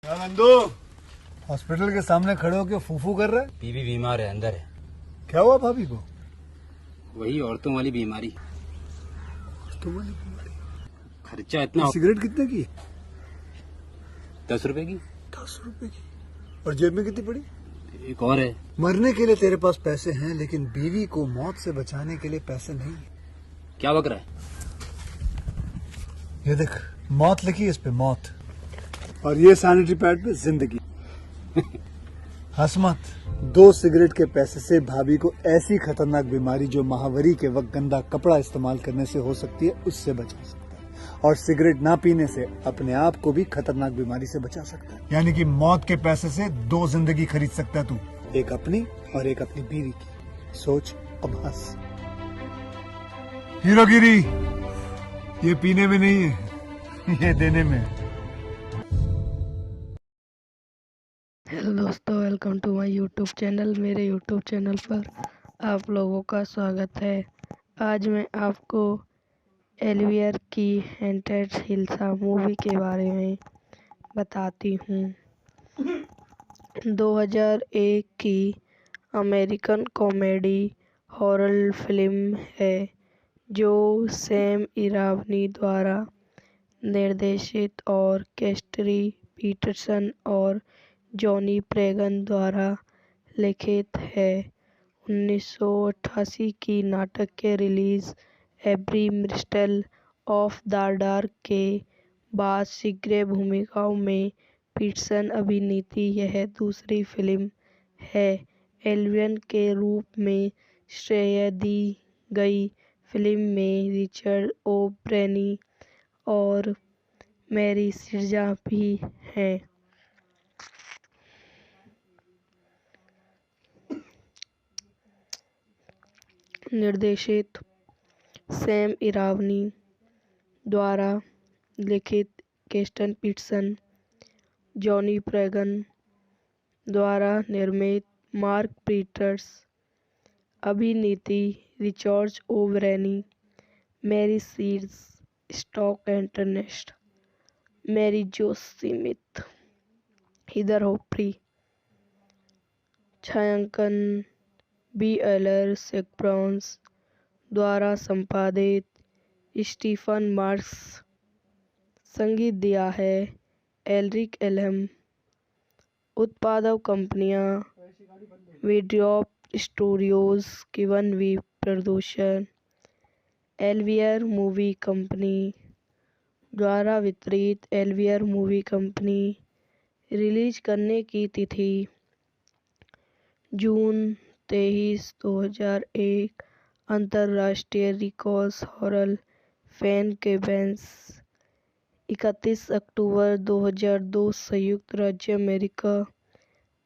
क्या नंदू हॉस्पिटल के सामने खड़े होकर फूफू कर रहा है? बीवी बीमार है, अंदर है। क्या हुआ भाभी को? वही औरतों वाली बीमारी। तुम्हारी बीमारी? खर्चा इतना। सिगरेट कितने की? 10 रुपए की। 10 रुपए की। और जेब में कितनी पड़ी? एक और है। मरने के लिए तेरे पास पैसे हैं, लेकिन बीवी को मौत से बचाने के लिए पैसे नहीं है। क्या बक रहा है? ये देख, मौत लिखी है इस पे, मौत। और ये सैनिटरी पैड पे जिंदगी। हंस मत। 2 सिगरेट के पैसे से भाभी को ऐसी खतरनाक बीमारी जो महावरी के वक्त गंदा कपड़ा इस्तेमाल करने से हो सकती है, उससे बचा सकता है। और सिगरेट ना पीने से अपने आप को भी खतरनाक बीमारी से बचा सकता है। यानी कि मौत के पैसे से 2 जिंदगी खरीद सकता है तू, एक अपनी और एक अपनी बीवी की। सोच, अब हंस। हीरोगिरी ये पीने में नहीं है, ये देने में है। हेलो दोस्तों, welcome to my YouTube channel. मेरे यूट्यूब चैनल पर आप लोगों का स्वागत है। आज मैं आपको एल्वियर की हेंटेड हिल्सा मूवी के बारे में बताती हूँ। 2001 की अमेरिकन कॉमेडी हॉरर फिल्म है जो सैम इरावनी द्वारा निर्देशित और कैस्टरी पीटरसन और जॉनी प्रेगन द्वारा लिखित है। 1988 की नाटक के रिलीज एवरी मिस्टेल ऑफ द डार्क के बाद शीघ्र भूमिकाओं में पीटरसन अभिनीत यह दूसरी फिल्म है। एल्वियन के रूप में श्रेय दी गई फिल्म में रिचर्ड ओ'ब्रेनी और मैरी सिरजा भी हैं। निर्देशित सैम इरावनी द्वारा लिखित, केस्टन पीटरसन, जॉनी प्रेगन द्वारा निर्मित, मार्क पीटर्स, अभिनीति रिचर्ड ओ'ब्रेनी, मैरी सीड्स, स्टॉक एंटरनेस्ट, मैरी जो स्मिथ, हीदर होप्री, छायांकन बी एलर सेक्ब्राउन्स द्वारा संपादित, स्टीफन मार्क्स। संगीत दिया है एल्रिक एलम। उत्पादक कंपनियां वीड्रॉप स्टूडियोज, गिवन वी प्रोडक्शन, एल्वियर मूवी कंपनी द्वारा वितरित। एल्वियर मूवी कंपनी। रिलीज करने की तिथि जून 23, 2001। अंतर्राष्ट्रीय रिकॉर्ड्स हॉरर फैन के बेंस 31 अक्टूबर 2002। संयुक्त राज्य अमेरिका।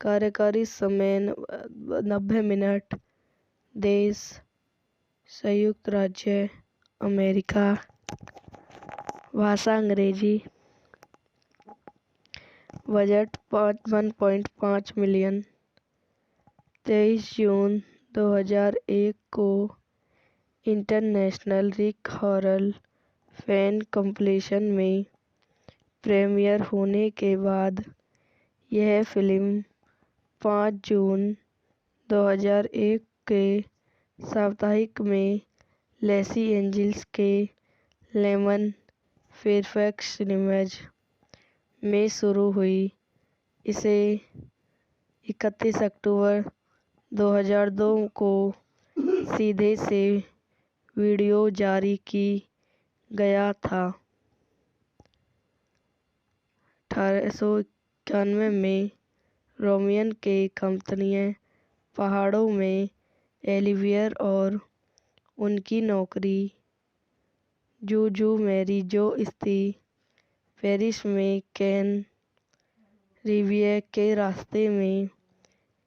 कार्यकारी समय 90 मिनट। देश संयुक्त राज्य अमेरिका। भाषा अंग्रेजी। Budget 1.5 million. 23 जून 2001 को इंटरनेशनल रिक हॉरर फैन कंपीलेशन में प्रीमियर होने के बाद यह फिल्म 5 जून 2001 के साप्ताहिक में लॉस एंजिल्स के लेमन फेयरफैक्स सिनेमाज में शुरू हुई। इसे 31 अक्टूबर 2002 को सीधे से वीडियो जारी की गया था। 1891 में रोमियन के कंपनियां पहाड़ों में एलिवियर और उनकी नौकरी जूजू मैरी जो स्थित पेरिस में कैन रिवियर के रास्ते में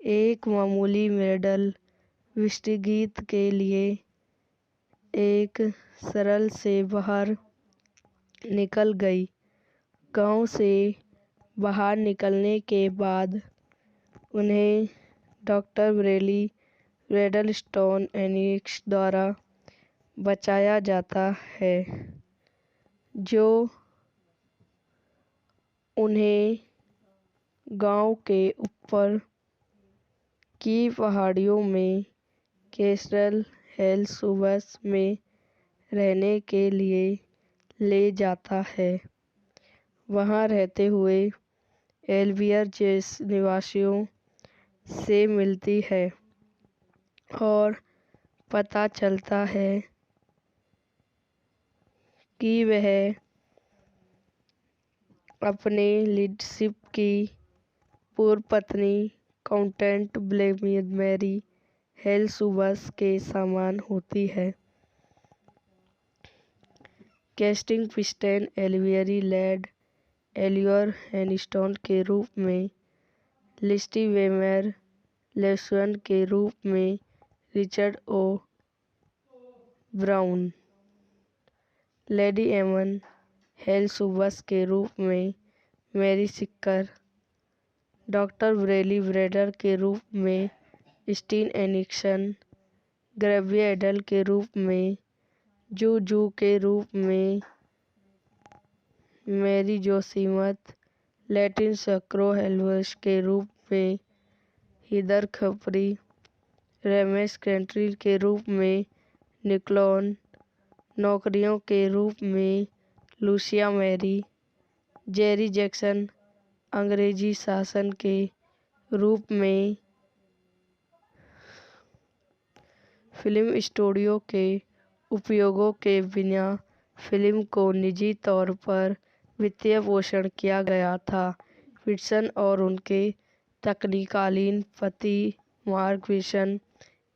एक मामूली मेडल विस्तारगीत के लिए एक सरल से बाहर निकल गई। गांव से बाहर निकलने के बाद उन्हें डॉक्टर ब्रेली रेडलस्टोन एनिक्स द्वारा बचाया जाता है, जो उन्हें गांव के ऊपर की पहाड़ियों में कैस्टल हेल्सवर्थ में रहने के लिए ले जाता है। वहां रहते हुए एल्वियर जैसे निवासियों से मिलती है और पता चलता है कि वह अपने लीडरशिप की पूर्व पत्नी काउंटेंट ब्लेमेरी हेल्सवर्थ के समान होती है। कैस्टिंग पिस्टन एल्वियरी लेड एलियोर हैनिस्टन के रूप में, लिस्टी वेमर लेस्वन के रूप में, रिचर्ड ओ ब्राउन, लेडी एमन हेल्सवर्थ के रूप में, मैरी सिक्कर, डॉक्टर ब्रेली ब्रेडर के रूप में, स्टीन एनिक्सन, ग्रेविया एडल के रूप में, जू के रूप में, मैरी जोसीमथ, लैटिन सक्रो हेल्वर्स के रूप में, हिदर खपरी, रेमेस कैंट्री के रूप में, निकलॉन, नौकरियों के रूप में, लूसिया मैरी, जेरी जैक्सन, अंग्रेजी शासन के रूप में, फिल्म स्टूडियो के उपयोगों के बिना फिल्म को निजी तौर पर वित्तीय पोषण किया गया था। पीटसन और उनके तकनीकालीन पति मार्क पीटसन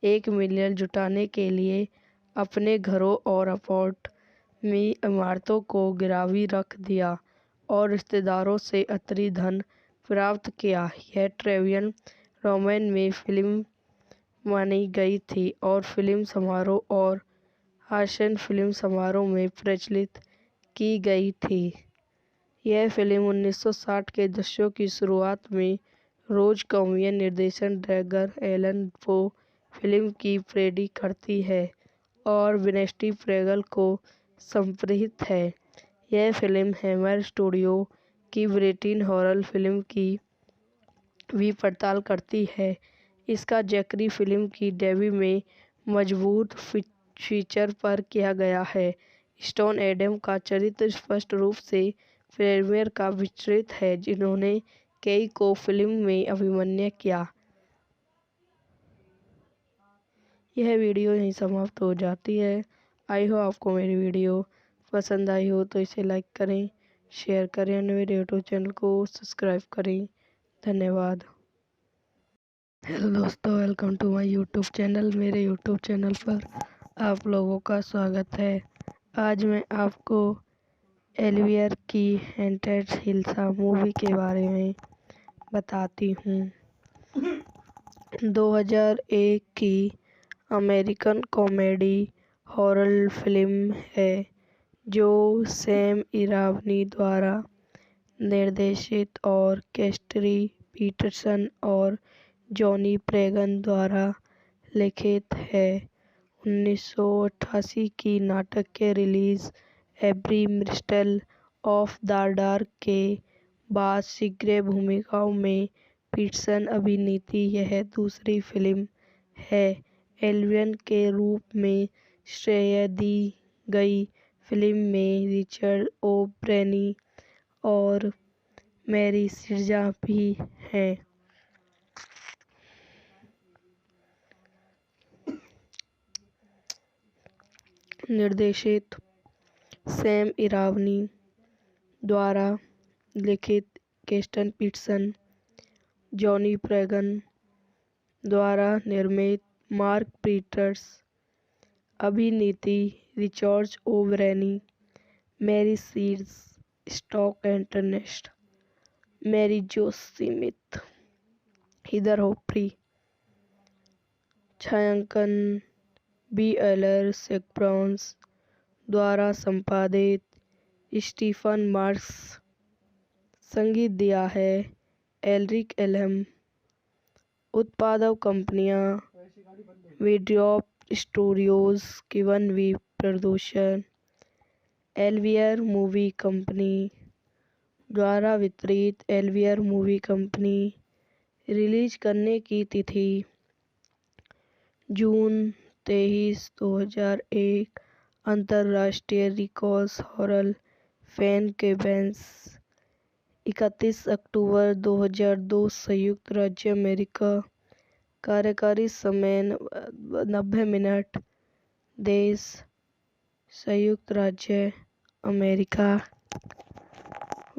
$1 मिलियन जुटाने के लिए अपने घरों और अपार्ट में इमारतों को गिरवी रख दिया और रिश्तेदारों से अतिरिक्त धन प्राप्त किया। यह ट्रेवियन रोमन में फिल्म मानी गई थी और फिल्म समारोह और हासन फिल्म समारोह में प्रचलित की गई थी। यह फिल्म 1960 के दशक की शुरुआत में रोज कॉमियन निर्देशन ड्रैगर एलन पो फिल्म की पैरोडी करती है और विनेस्टी प्रेगल को समर्पित है। यह फिल्म हैमर स्टूडियो की ब्रिटिश हॉरर फिल्म की भी पड़ताल करती है। इसका जिक्र फिल्म की डेब्यू में मजबूत फीचर पर किया गया है। स्टोन एडम का चरित्र स्पष्ट रूप से प्रीमियर का विचरित है, जिन्होंने कई को फिल्म में अभिनय किया। यह वीडियो यहीं समाप्त हो जाती है। आई हो आपको मेरी वीडियो पसंद आई हो तो इसे लाइक करें, शेयर करें और मेरे यूट्यूब चैनल को सब्सक्राइब करें। धन्यवाद। हेलो दोस्तों, welcome to my YouTube channel. मेरे यूट्यूब चैनल पर आप लोगों का स्वागत है। आज मैं आपको एल्वियर की हॉन्टेड हिल्सा मूवी के बारे में बताती हूँ। 2001 की अमेरिकन कॉमेडी हॉरर फिल्म है जो सैम इरावनी द्वारा निर्देशित और कैस्टरी पीटरसन और जॉनी प्रेगन द्वारा लिखित है। 1988 की नाटक के रिलीज एब्री मिस्ट्री ऑफ द डार्क के बाद शीघ्र भूमिकाओं में पीटरसन अभिनीत यह दूसरी फिल्म है। एल्वियर के रूप में श्रेय दी गई फिल्म में रिचर्ड ओ ब्रेनी और मैरी सिरजा भी हैं। निर्देशित सैम इरावनी द्वारा लिखित कैस्टन पीटरसन, जॉनी प्रेगन द्वारा निर्मित मार्क पीटर्स, अभिनीति रिचर्ड ओ ब्रेनी, मैरी सीड्स, स्टॉक एंटरनेस्ट, मैरी जो स्मिथ, हिदर होपरी, छायांकन बी एलर सेक्ब्राउन्स द्वारा संपादित स्टीफन मार्क्स, संगीत दिया है एल्रिक एलम, उत्पादक कंपनियां वीड्रॉप स्टूडियोज, गिवन वी प्रोडक्शन, एल्वियर मूवी कंपनी, द्वारा वितरित एल्वियर मूवी कंपनी। रिलीज करने की तिथि जून 23, 2001। अंतर्राष्ट्रीय रिकॉर्ड्स हॉरर फैन केबेंस 31 अक्टूबर 2002 संयुक्त राज्य अमेरिका। कार्यकारी समय 90 मिनट। देश संयुक्त राज्य अमेरिका।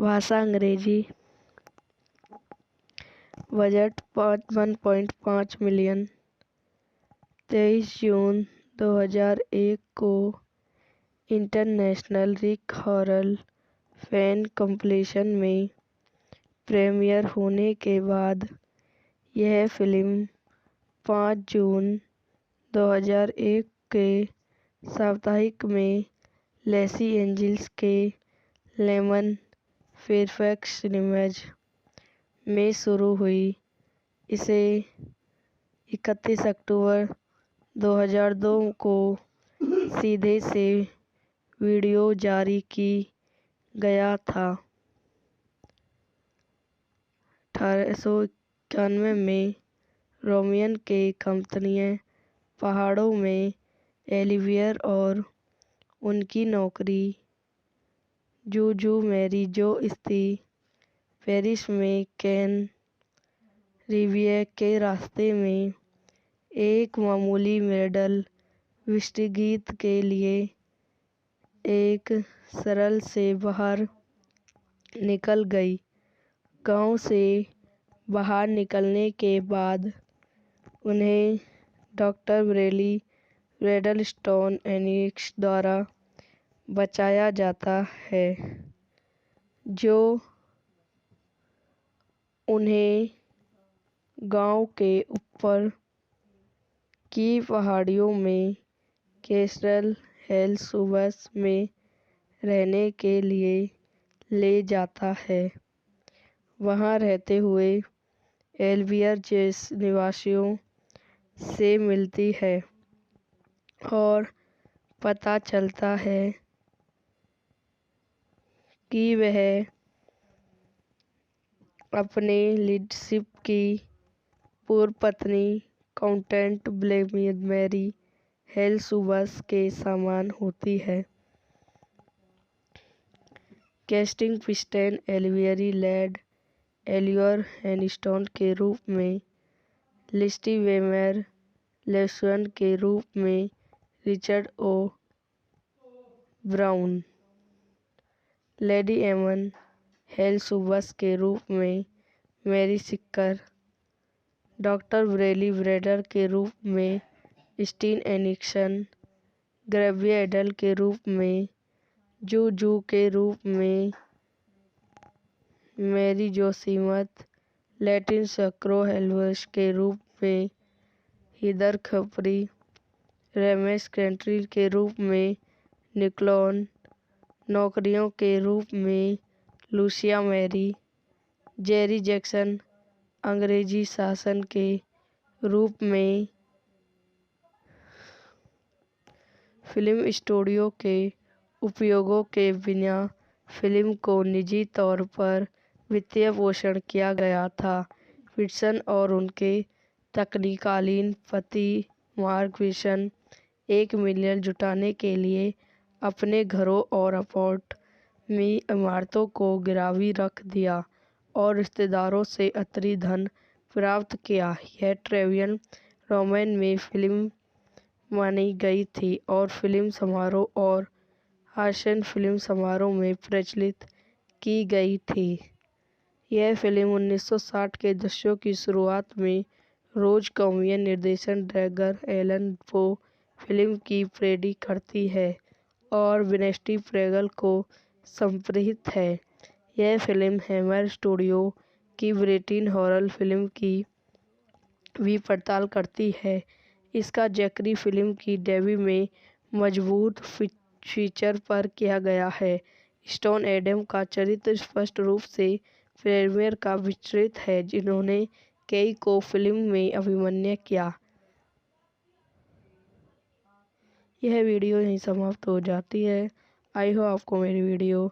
भाषा अंग्रेजी। Budget 1.5 million. 23 जून 2001 को इंटरनेशनल रिक हॉरर फैन कंपीलेशन में प्रीमियर होने के बाद यह फिल्म 5 जून 2001 के साप्ताहिक में लॉस एंजिल्स के लेमन फेयरफैक्स सिनेमाज में शुरू हुई। इसे 31 अक्टूबर 2002 को सीधे से वीडियो जारी की गया था। 1891 में रोमियन के कंपनियां पहाड़ों में एलिवियर और उनकी नौकरी जूजू मैरी जो स्थित पेरिस में कैन रिवियर के रास्ते में एक मामूली मेडल विस्तारगीत के लिए एक सरल से बाहर निकल गई। गांव से बाहर निकलने के बाद उन्हें डॉक्टर ब्रेली रेडलस्टोन एनिक्स द्वारा बचाया जाता है, जो उन्हें गांव के ऊपर की पहाड़ियों में कैसल हेल्सवर्थ में रहने के लिए ले जाता है। वहां रहते हुए एल्वियर जैसे निवासियों से मिलती है और पता चलता है कि वह अपने लीडरशिप की पूर्व पत्नी काउंटेंट मैरी हेल्सवर्थ के समान होती है। कैस्टिंग पिस्टन एल्वियरी लेड एलियोर हैनिस्टन के रूप में, लिस्टी वेमर लेस्वन के रूप में, रिचर्ड ओ ब्राउन, लेडी एमन हेल्सवर्थ के रूप में, मैरी सिक्कर, डॉक्टर ब्रेली ब्रेडर के रूप में, स्टीन एनिक्सन, ग्रेवियर एडल के रूप में, जू के रूप में, मैरी जोसीमथ, लैटिन सक्रो हेल्वर्स के रूप में, हिदर खपरी, रेमेस कैंट्री के रूप में, निकोलन, नौकरियों के रूप में, लूसिया मैरी, जेरी जैक्सन, अंग्रेजी शासन के रूप में। फिल्म स्टूडियो के उपयोगों के बिना फिल्म को निजी तौर पर वित्तीय पोषण किया गया था। पीटरसन और उनके तत्कालीन पति मार्क विल्सन 1 मिलियन जुटाने के लिए अपने घरों और अपार्ट में इमारतों को गिरवी रख दिया और रिश्तेदारों से अतिरिक्त धन प्राप्त किया। यह ट्रेवियन रोमन में फिल्म मानी गई थी और फिल्म समारोह और हासन फिल्म समारोह में प्रचलित की गई थी। यह फिल्म 1960 के दशक की शुरुआत में रोज कॉमियन निर्देशित ड्रैगर एलन पो फिल्म की पैरोडी करती है और विंस्टी प्रेगल को समर्पित है। यह फिल्म हैमर स्टूडियो की ब्रिटिश हॉरर फिल्म की भी पड़ताल करती है। इसका जिक्र फिल्म की डेब्यू में मजबूत फीचर पर किया गया है। स्टोन एडम का चरित्र स्पष्ट रूप से प्रीमियर का विस्तृत है, जिन्होंने कई को फिल्म में अभिनय किया। यह वीडियो यहीं समाप्त हो जाती है। आई होप आपको मेरी वीडियो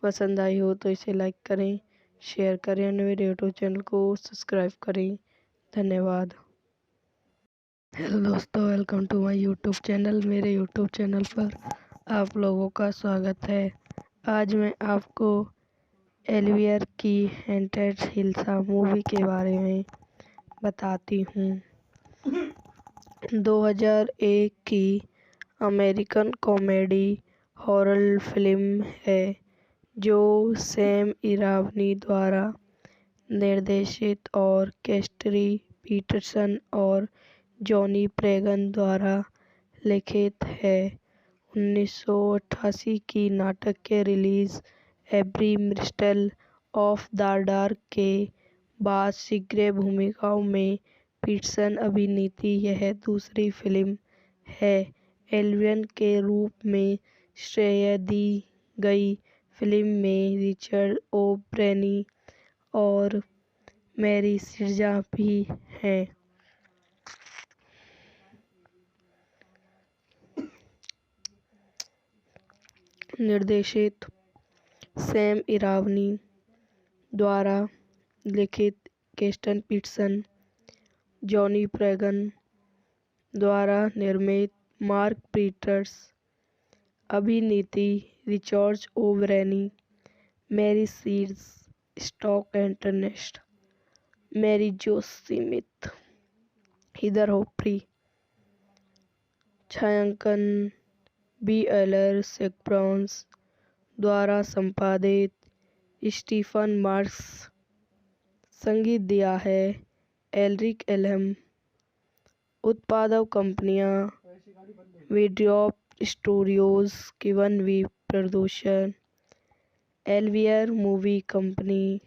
पसंद आई हो तो इसे लाइक करें, शेयर करें और मेरे यूट्यूब चैनल को सब्सक्राइब करें। धन्यवाद। हेलो दोस्तों, welcome to my YouTube channel. मेरे यूट्यूब चैनल पर आप लोगों का स्वागत है। आज मैं आपको एलिवियर की हेंटेड हिल्सा मूवी के बारे में बताती हूँ। 2001 की अमेरिकन कॉमेडी हॉरर फिल्म है जो सैम इरावनी द्वारा निर्देशित और कैस्टरी पीटरसन और जॉनी प्रेगन द्वारा लिखित है। 1988 की नाटक के release every mister of the dark के बाद शीघ्र भूमिकाओं में पीटरसन अभिनीत यह दूसरी फिल्म है। एलियन के रूप में श्रेय दी गई फिल्म में रिचर्ड ओ'ब्रेनी और मैरी सिरजा भी हैं। निर्देशित सैम इरावनी द्वारा लिखित केस्टन पीटरसन, जॉनी प्रेगन द्वारा निर्मित मार्क पीटर्स, अभिनीति रिचर्ड ओ'ब्रेनी, मैरी सीड्स, स्टॉक एंटरनेस्ट, मैरी जो स्मिथ, हीदर होप्री, छायांकन बी एलर सेक्ब्राउन्स द्वारा संपादित स्टीफन मार्क्स, संगीत दिया है एल्रिक एलम, उत्पादक कंपनियां वीड्रॉप स्टूडियोज, किवन वी प्रोडक्शन, एलिवियर मूवी कंपनी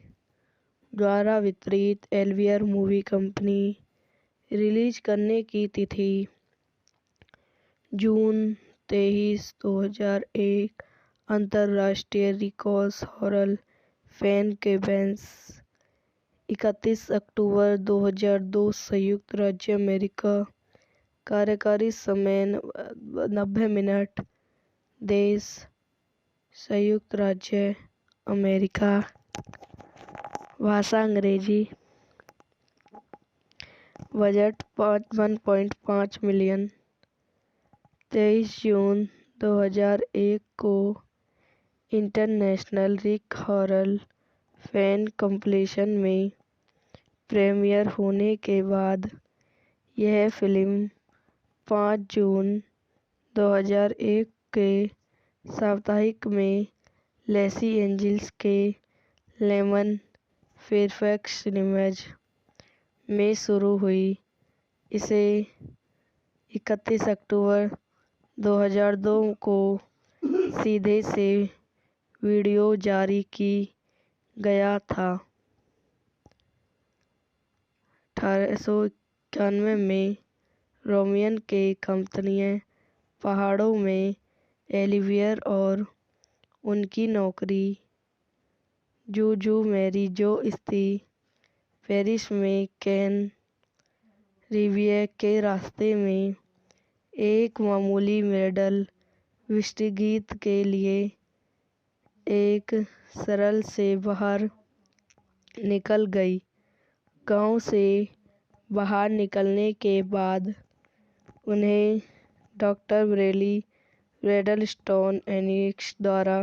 द्वारा वितरित। एलिवियर मूवी कंपनी रिलीज करने की तिथि जून 23, 2001। अंतर्राष्ट्रीय रिकॉर्ड्स हॉरर फैन के बेंस 31 अक्टूबर 2002। संयुक्त राज्य अमेरिका। कार्यकारी समय 90 मिनट। देश संयुक्त राज्य अमेरिका। भाषा अंग्रेजी। Budget 1.5 million. 23 जून 2001 को इंटरनेशनल रिक हॉरर फैन कंपीलेशन में प्रीमियर होने के बाद यह फिल्म 5 जून 2001 के साप्ताहिक में लॉस एंजिल्स के लेमन फेयरफैक्स सिनेमाज में शुरू हुई। इसे 31 अक्टूबर 2002 को सीधे से वीडियो जारी की गया था। 1891 में रोमियन के कंपनियां पहाड़ों में एलिवियर और उनकी नौकरी जूजू मैरी जो स्थित पेरिस में कैन रिवियर के रास्ते में एक मामूली मेडल विस्तारगीत के लिए एक सरल से बाहर निकल गई। गांव से बाहर निकलने के बाद उन्हें डॉक्टर ब्रेली रेडलस्टोन एनिक्स द्वारा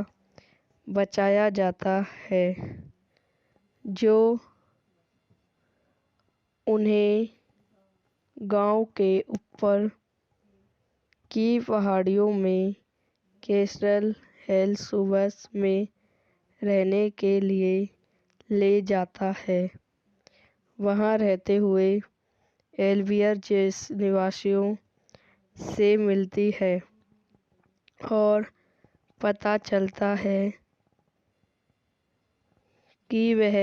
बचाया जाता है, जो उन्हें गांव के ऊपर की पहाड़ियों में कैसल हेल्सवर्थ में रहने के लिए ले जाता है। वहां रहते हुए एलिवियर जैसे निवासियों से मिलती है और पता चलता है कि वह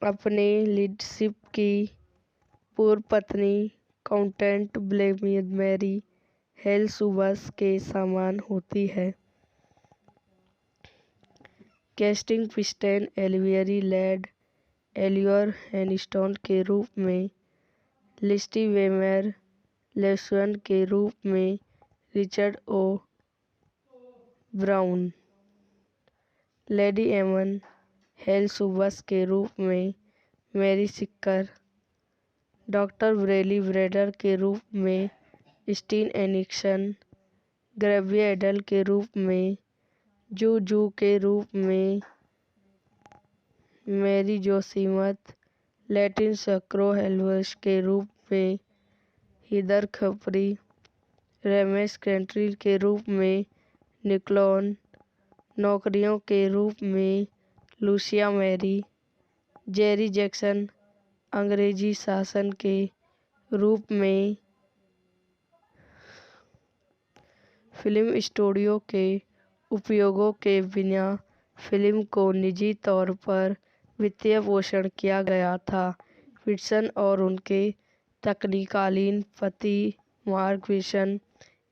अपने लीडरशिप की पूर्व पत्नी काउंटेंट मैरी हेल्सवर्थ के समान होती है। कैस्टिंग पिस्टन एलिवियरी लेड एलियोर हैनिस्टन के रूप में, लिस्टी वेमर लेसन के रूप में, रिचर्ड ओ ब्राउन। लेडी एमन हेल्सुबस के रूप में मैरी सिक्कर, डॉक्टर ब्रेली ब्रेडर के रूप में स्टीन एनिक्सन, ग्रेविया एडल के रूप में जू जू के रूप में मैरी जोसीमथ, लैटिन सक्रो हेल्वेस के रूप में हिदर खपरी, रेमेस कैंट्री के रूप में निकलॉन, नौकरियों के रूप में लूसिया मैरी, जेरी जैक्सन अंग्रेजी शासन के रूप में फिल्म स्टूडियो के उपयोगों के बिना फिल्म को निजी तौर पर वित्तीय पोषण किया गया था। पीटसन और उनके तकनीकालीन पति मार्क पीटसन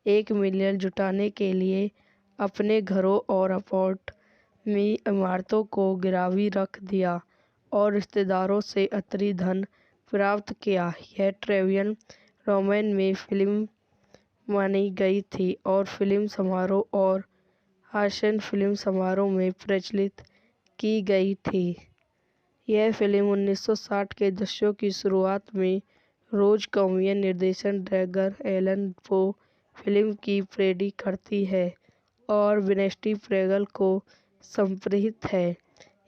$1 मिलियन जुटाने के लिए अपने घरों और अपार्ट में इमारतों को गिरवी रख दिया और रिश्तेदारों से अतिरिक्त धन प्राप्त किया। यह ट्रेवियन रोमैन में फिल्म मानी गई थी और फिल्म समारोह और हासन फिल्म समारोह में प्रचलित की गई थी। यह फिल्म 1960 के दशक की शुरुआत में रोज कॉमियन निर्देशन ड्रैगर एलन पो फिल्म की पैरोडी करती है और विंस्टी प्रेगल को समर्पित है।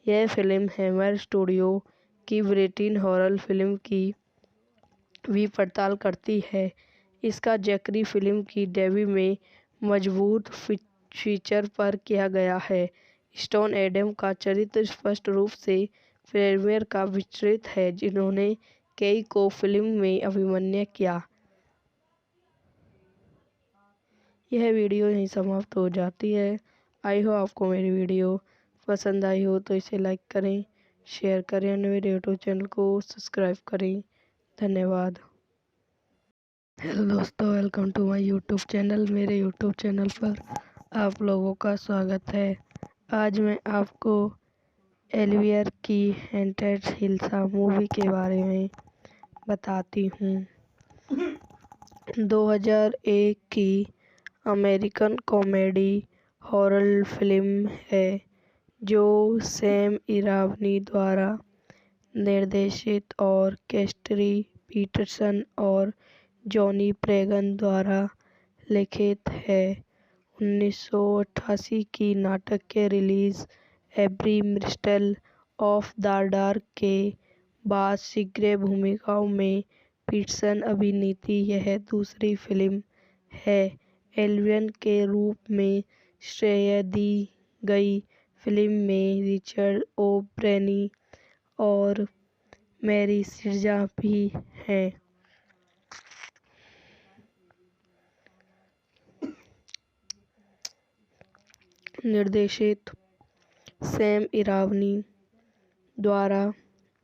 यह फिल्म हैमर स्टूडियो की ब्रिटिश हॉरर फिल्म की भी पड़ताल करती है। इसका जिक्र फिल्म की डेब्यू में मजबूत फीचर पर किया गया है। स्टोन एडम का चरित्र स्पष्ट रूप से प्रीमियर का विचरित है, जिन्होंने कई को फिल्म में अभिनय किया। यह वीडियो यहीं समाप्त हो जाती है। आई हो आपको मेरी वीडियो पसंद आई हो तो इसे लाइक करें, शेयर करें और मेरे यूट्यूब चैनल को सब्सक्राइब करें। धन्यवाद। हेलो दोस्तों, welcome to my YouTube channel. मेरे यूट्यूब चैनल पर आप लोगों का स्वागत है। आज मैं आपको एल्वियर की हॉन्टेड हिल्सा मूवी के बारे में बताती हूँ। 2001 की अमेरिकन कॉमेडी हॉरर फिल्म है जो सैम इरावनी द्वारा निर्देशित और कैस्टरी पीटरसन और जॉनी प्रेगन द्वारा लिखित है। 1988 की नाटक के रिलीज एब्री मिस्ट्री ऑफ द डार्क के बाद शीघ्र भूमिकाओं में पीटसन अभिनीत यह दूसरी फिल्म है। एल्वियर के रूप में श्रेय दी गई फिल्म में रिचर्ड ओ'ब्रेनी और मैरी सिरजा भी हैं। निर्देशित सैम इरावनी द्वारा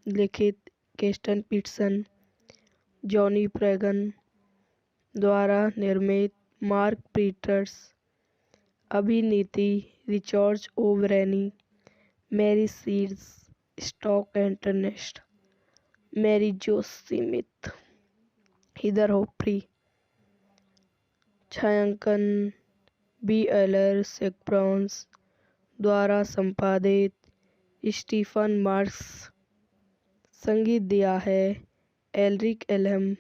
लिखित कैस्टन पीटसन, जॉनी प्रेगन द्वारा निर्मित मार्क पीटर्स, अभिनीति रिचर्ड ओ'ब्रेनी, मैरी सीड्स, स्टॉक एंटरनेस्ट, मैरी जो स्मिथ, हिदर होपरी, छायांकन बी एलर सेक्ब्राउन्स द्वारा संपादित स्टीफन मार्क्स, संगीत दिया है एल्रिक एलम,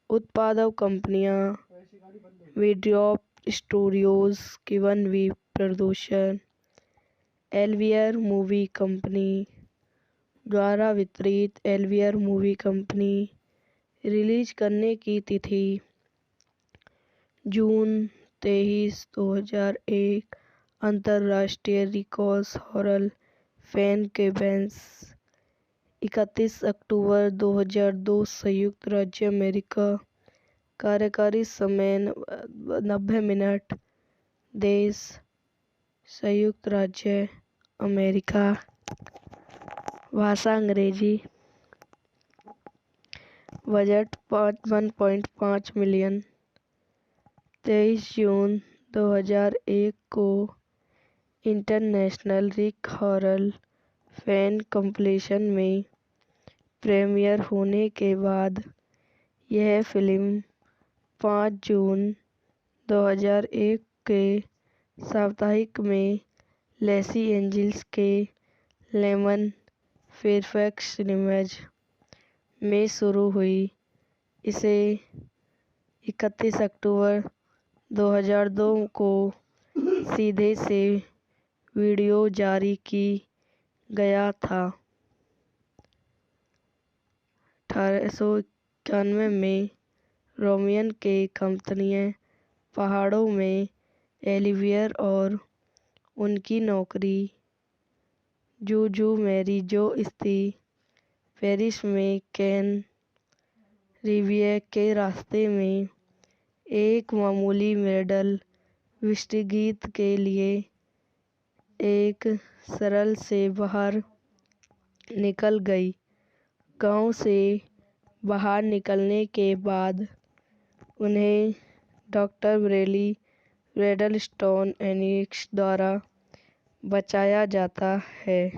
उत्पादक कंपनियां वीड्रॉप स्टूडियोज, गिवन वी प्रोडक्शन, एल्वियर मूवी कंपनी द्वारा वितरित। एल्वियर मूवी कंपनी रिलीज करने की तिथि जून 23, 2001। अंतर्राष्ट्रीय रिकॉर्ड्स हॉरर फैन केबेंस 31 अक्टूबर 2002। संयुक्त राज्य अमेरिका। कार्यकारी समय 90 मिनट। देश संयुक्त राज्य अमेरिका। भाषा अंग्रेजी। Budget 1.5 million. 23 जून 2001 को इंटरनेशनल रिक हॉरर फैन कॉम्पिटिशन में प्रीमियर होने के बाद यह फिल्म 5 जून 2001 के साप्ताहिक में लॉस एंजिल्स के लेमन फेयरफैक्स सिनेमाज में शुरू हुई। इसे 31 अक्टूबर 2002 को सीधे से वीडियो जारी की गया था। 1891 में रोमियन के कंपनियां पहाड़ों में ओलिवियर और उनकी नौकरी जूजू मैरी जो स्थित पेरिस में कैन रिवियर के रास्ते में एक मामूली मेडल विष्टगीत के लिए एक सरल से बाहर निकल गई। गांव से बाहर निकलने के बाद उन्हें डॉक्टर ब्रेली रेडलस्टोन एनिक्स द्वारा बचाया जाता है,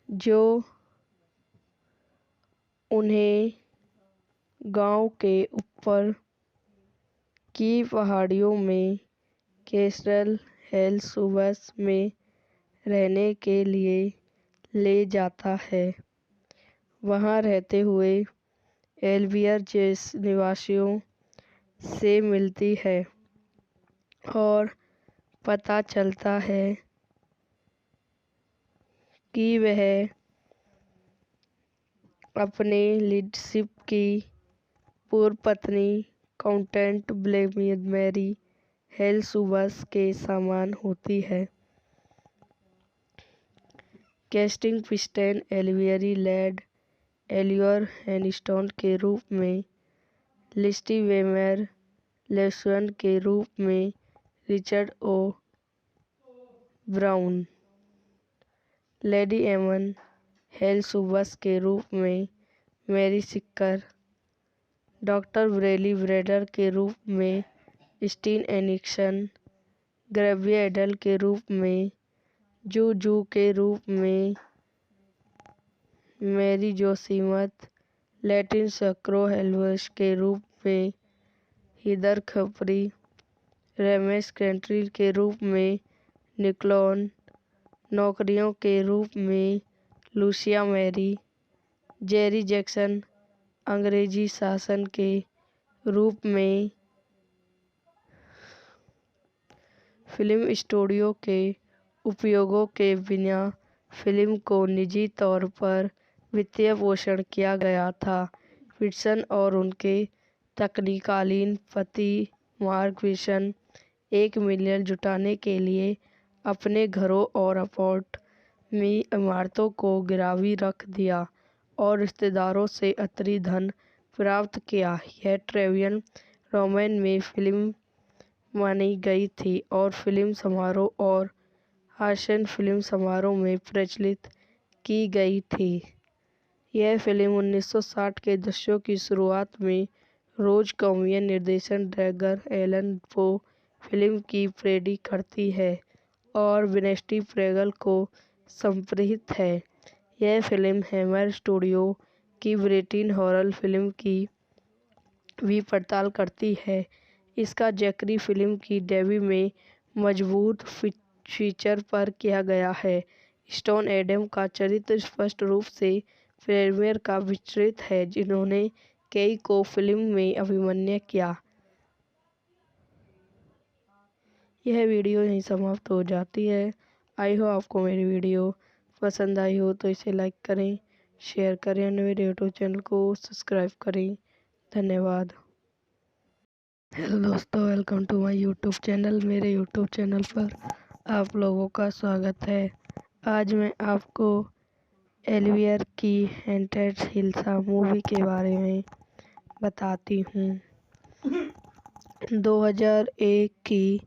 जो उन्हें गांव के ऊपर की पहाड़ियों में कैसल हेल्सवर्थ में रहने के लिए ले जाता है। वहां रहते हुए ओलिवियर जैसे निवासियों से मिलती है और पता चलता है कि वह अपने लीडरशिप की पूर्व पत्नी काउंटेंट ब्लेमियर मैरी हेल्सवर्थ के समान होती है। कैस्टिंग पिस्टन ओलिवियर लेड एलियोर हैनिस्टन के रूप में, लिस्टी वेमर लेस्वन के रूप में, रिचर्ड ओ ब्राउन, लेडी एमन हेल्सवर्थ के रूप में, मैरी सिक्कर, डॉक्टर ब्रेली ब्रेडर के रूप में, स्टीन एनिक्सन, ग्रेवियर एडल के रूप में, जू के रूप में, मैरी जोसीमथ, लैटिन सक्रो हेल्वर्स के रूप में, हीदर खपरी, रेमेस कैंट्री के रूप में, निकोलन नौकरियों के रूप में, लूसिया मैरी, जेरी जैक्सन अंग्रेजी शासन के रूप में, फिल्म स्टूडियो के उपयोगों के बिना फिल्म को निजी तौर पर वित्तीय पोषण किया गया था। पीटरसन और उनके तत्कालीन पति मार्क विल्सन $1 मिलियन जुटाने के लिए अपने घरों और अपार्टमेंट इमारतों को गिरवी रख दिया और रिश्तेदारों से अतिरिक्त धन प्राप्त किया। यह ट्रेवियन रोमन में फिल्म मानी गई थी और फिल्म समारोह और हासन फिल्म समारोह में प्रचलित की गई थी। यह फिल्म 1960 के दशक की शुरुआत में रोज कॉमेडियन निर्देशक एडगर एलन पो फिल्म की पैरोडी करती है और विंस्टी प्रेगल को समर्पित है। यह फिल्म हैमर स्टूडियो की ब्रिटिश हॉरर फिल्म की भी पड़ताल करती है। इसका जिक्र फिल्म की डेब्यू में मजबूत फीचर पर किया गया है। स्टोन एडम का चरित्र स्पष्ट रूप से प्रेमियर का विपरीत है, जिन्होंने कई को फिल्म में अभिनय किया। यह वीडियो यहीं समाप्त हो जाती है। आई हो आपको मेरी वीडियो पसंद आई हो तो इसे लाइक करें, शेयर करें और मेरे यूट्यूब चैनल को सब्सक्राइब करें। धन्यवाद। हेलो दोस्तों, welcome to my YouTube channel. मेरे यूट्यूब चैनल पर आप लोगों का स्वागत है। आज मैं आपको ओलिवियर की हॉन्टेड हिल्स मूवी के बारे में बताती हूँ। 2001 की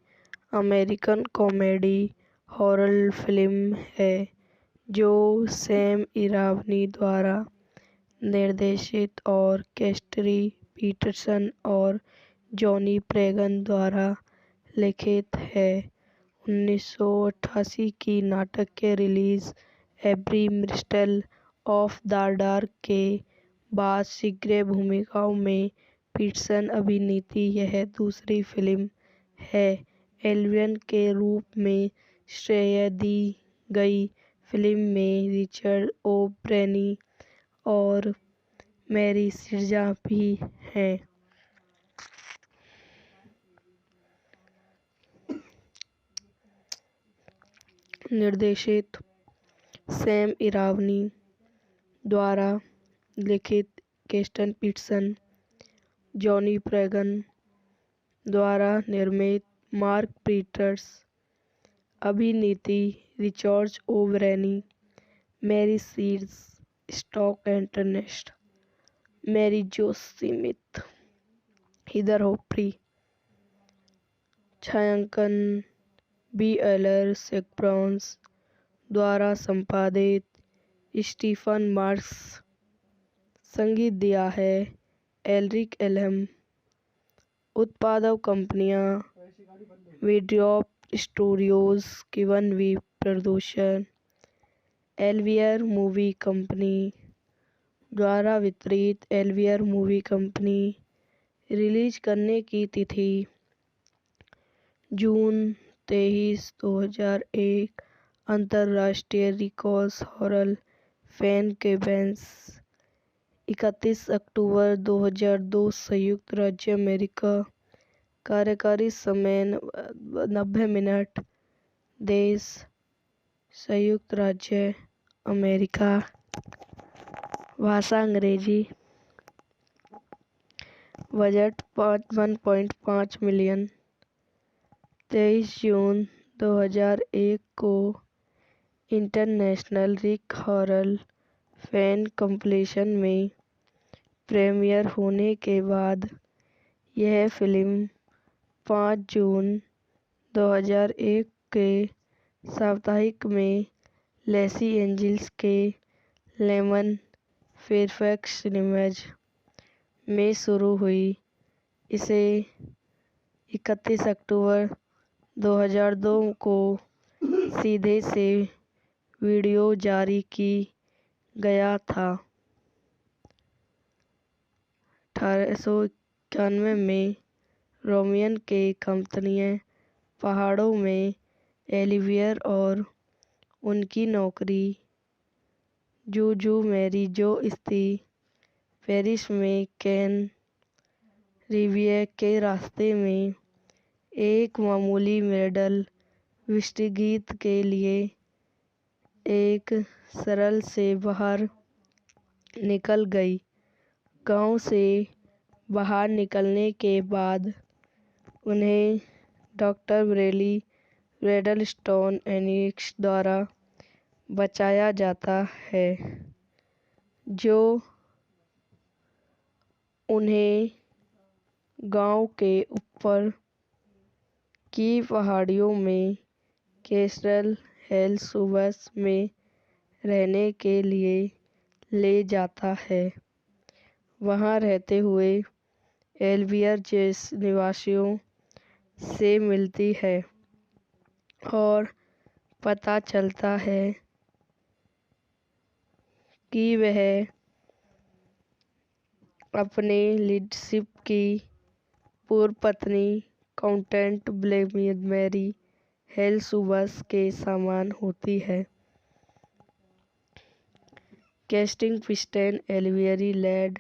अमेरिकन कॉमेडी हॉरर फिल्म है जो सैम इरावनी द्वारा निर्देशित और कैस्टरी पीटरसन और जॉनी प्रेगन द्वारा लिखित है। 1988 की नाटक के रिलीज एब्री मिस्ट्री ऑफ द डार्क के बाद शीघ्र भूमिकाओं में पीटरसन अभिनीत यह दूसरी फिल्म है। एलियन के रूप में श्रेय दी गई फिल्म में रिचर्ड ओ ब्रेनी और मैरी सिरजा भी हैं। निर्देशित सैम इरावनी द्वारा लिखित केस्टन पीटरसन, जॉनी प्रैगन द्वारा निर्मित मार्क पीटर्स, अभिनीति रिचर्ड ओ ब्रेनी, मैरी सीड्स, स्टॉक एंटरनेस्ट, मैरी जो स्मिथ, हीदर होप्री, छायांकन बी एलर सेक्ब्राउन्स द्वारा संपादित स्टीफन मार्क्स, संगीत दिया है एल्रिक एलम, उत्पादक कंपनियां वीड्रॉप स्टूडियोज, किवन वी प्रोडक्शन, एल्वियर मूवी कंपनी द्वारा वितरित। एल्वियर मूवी कंपनी रिलीज करने की तिथि जून 23, 2001, अंतर्राष्ट्रीय रिकॉर्ड्स हॉरर फैन के बेंस 31 अक्टूबर 2002, संयुक्त राज्य अमेरिका, कार्यकारी समय 90 मिनट, देश संयुक्त राज्य अमेरिका, भाषा अंग्रेजी, बजट 1.5 मिलियन। 23 जून 2001 को इंटरनेशनल रिक हॉरर फैन कंपीलेशन में प्रीमियर होने के बाद यह फिल्म 5 जून 2001 के साप्ताहिक में लॉस एंजिल्स के लेमन फेयरफैक्स सिनेमाज में शुरू हुई। इसे 31 अक्टूबर 2002 को सीधे से वीडियो जारी की गया था। 1891 में रोमियन के कंपनियां पहाड़ों में एलिवियर और उनकी नौकरी जूजू मैरी जो स्थित पेरिस में कैन रिवियर के रास्ते में एक मामूली मेडल विस्तारगीत के लिए एक सरल से बाहर निकल गई। गांव से बाहर निकलने के बाद उन्हें डॉक्टर ब्रेली रेडलस्टोन एनिक्स द्वारा बचाया जाता है, जो उन्हें गांव के ऊपर की पहाड़ियों में कैसल हेल्सवर्थ में रहने के लिए ले जाता है। वहां रहते हुए एल्वियर जैसे निवासियों से मिलती है और पता चलता है कि वह अपने लीडरशिप की पूर्व पत्नी काउंटेंट ब्लेमियर मैरी हेल्सवर्थ के समान होती है। कैस्टिंग पिस्टन एल्वियरी लेड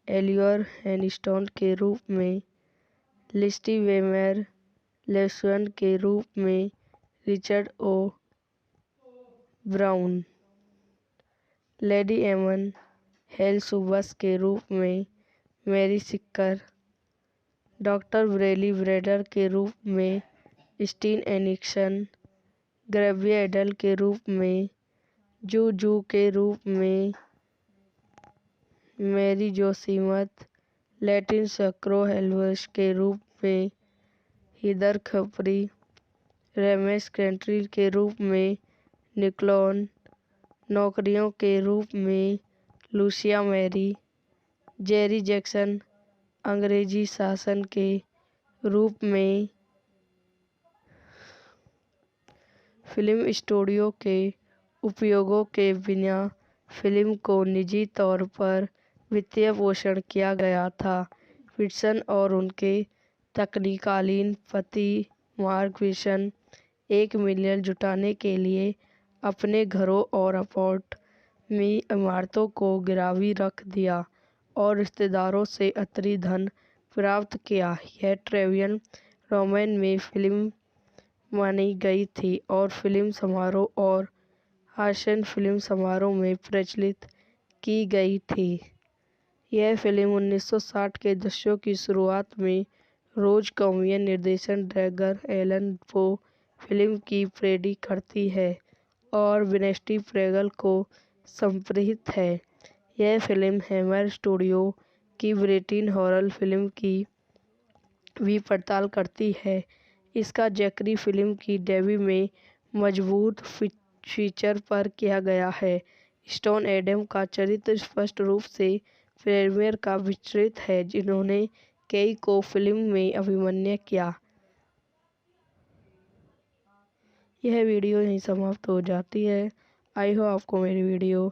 एलियोर हैनिस्टन के रूप में, लिस्टी वेमर लेस्वन के रूप में, रिचर्ड ओ ब्राउन, लेडी एमन हेल्सवर्थ के रूप में, मैरी सिक्कर, डॉक्टर ब्रेली ब्रेडर के रूप में, स्टीन एनिक्सन, ग्रेवियर एडल के रूप में, जू के रूप में, मैरी जो स्मिथ, लैटिन सक्रो हेल्सवर्थ के रूप में, हीदर खपरी, रेमेस कैंट्री के रूप में, निकोलन, नौकरियों के रूप में, लूसिया मैरी, जेरी जैक्सन, अंग्रेजी शासन के रूप में। फिल्म स्टूडियो के उपयोगों के बिना फिल्म को निजी तौर पर वित्तीय पोषण किया गया था। पीटरसन और उनके तत्कालीन पति मार्क पीटरसन 1 मिलियन जुटाने के लिए अपने घरों और अपार्ट में इमारतों को गिरवी रख दिया और रिश्तेदारों से अतिरिक्त धन प्राप्त किया। यह ट्रेवियन रोमन में फिल्म मानी गई थी और फिल्म समारोह और हासन फिल्म समारोह में प्रचलित की गई थी। यह फिल्म 1960 के दशक की शुरुआत में रोज कॉमियन निर्देशन ड्रैगर एलन पो फिल्म की पैरोडी करती है और विनेस्टी प्रेगल को समर्पित है। यह फिल्म हैमर स्टूडियो की ब्रिटिश हॉरर फिल्म की भी पड़ताल करती है। इसका जैकरी फिल्म की डेब्यू में मजबूत फीचर पर किया गया है। स्टोन एडम का चरित्र स्पष्ट रूप से प्रीमियर का विचरित है, जिन्होंने कई को फिल्म में अभिनय किया। यह वीडियो यहीं समाप्त हो जाती है। आई हो आपको मेरी वीडियो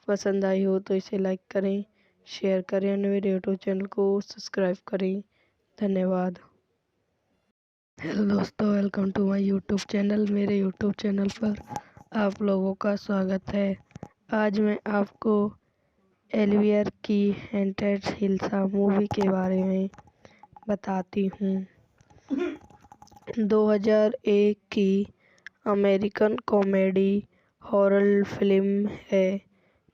पसंद आई हो तो इसे लाइक करें, शेयर करें और मेरे यूट्यूब चैनल को सब्सक्राइब करें। धन्यवाद। हेलो दोस्तों, welcome to my YouTube channel. मेरे यूट्यूब चैनल पर आप लोगों का स्वागत है। आज मैं आपको एलिवियर की हेंटेड हिल्सा मूवी के बारे में बताती हूँ। 2001 की अमेरिकन कॉमेडी हॉरर फिल्म है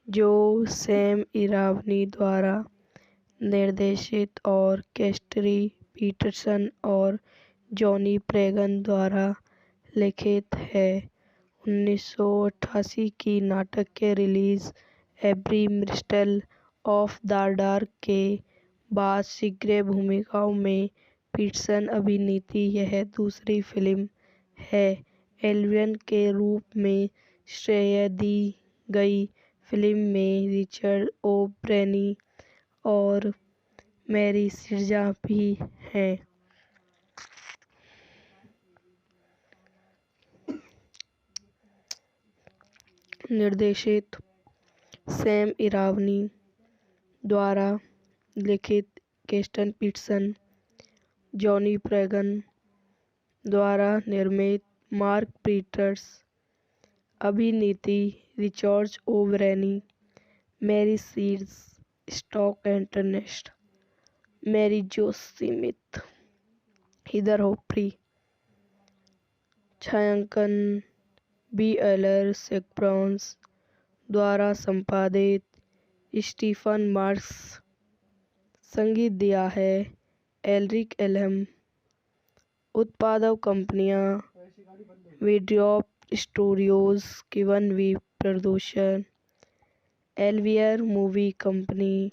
जो सैम इरावनी द्वारा निर्देशित और कैस्टरी पीटरसन और जॉनी प्रेगन द्वारा लिखित है। 1988 की नाटक के रिलीज एब्री मिस्ट्री ऑफ द डार्क के बाद शीघ्र भूमिकाओं में पीटरसन अभिनीत यह दूसरी फिल्म है। एलियन के रूप में श्रेय दी गई फिल्म में रिचर्ड ओ'ब्रेनी और मैरी सिरजा भी हैं। निर्देशित सैम इरावनी द्वारा लिखित कैस्टन पीटरसन, जॉनी प्रेगन द्वारा निर्मित मार्क पीटर्स, अभिनीत रिचर्ड ओ'ब्रेनी, मैरी सीड्स, स्टॉक एंटरनेस्ट, मैरी जो स्मिथ, हीदर होप्री, छायांकन बी एलर सेक्ब्राउन्स द्वारा संपादित स्टीफन मार्क्स, संगीत दिया है एल्रिक एलम, उत्पादक कंपनियां वीड्रॉप स्टूडियोज, गिवन वी प्रोडक्शन, एलिवियर मूवी कंपनी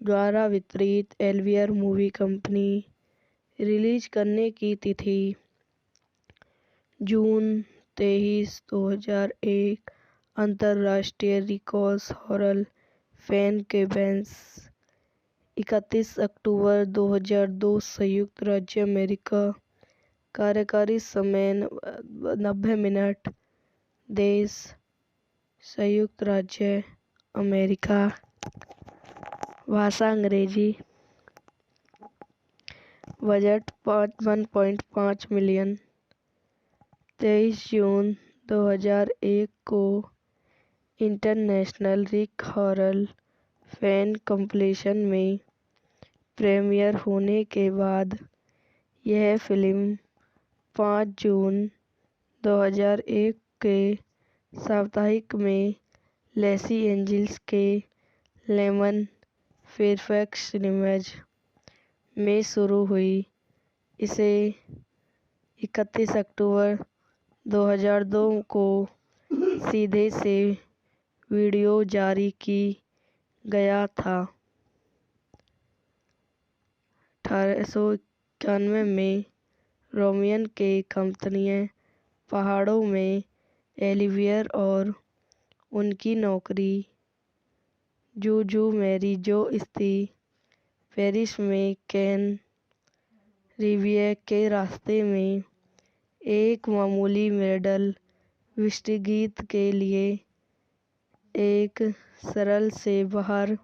द्वारा वितरित। एलिवियर मूवी कंपनी रिलीज करने की तिथि जून 23, 2001। अंतर्राष्ट्रीय रिकॉर्ड्स हॉरर फैन केबेंस 31 अक्टूबर 2002। संयुक्त राज्य अमेरिका। कार्यकारी समय 90 मिनट। देश संयुक्त राज्य अमेरिका। भाषा अंग्रेजी। Budget 1.5 million. 23 जून 2001 को इंटरनेशनल रिक हॉरर फैन कॉम्पिटिशन में प्रीमियर होने के बाद यह फिल्म 5 जून 2001 के साप्ताहिक में लॉस एंजिल्स के लेमन फेयरफैक्स सिनेमाज में शुरू हुई। इसे 31 अक्टूबर 2002 को सीधे से वीडियो जारी की गया था। 1891 में रोमियन के कंपनियां पहाड़ों में एलिवियर और उनकी नौकरी जूजू मैरी जो स्थित पेरिस में कैन रिवियर के रास्ते में एक मामूली मेडल विस्तारगीत के लिए एक सरल से बाहर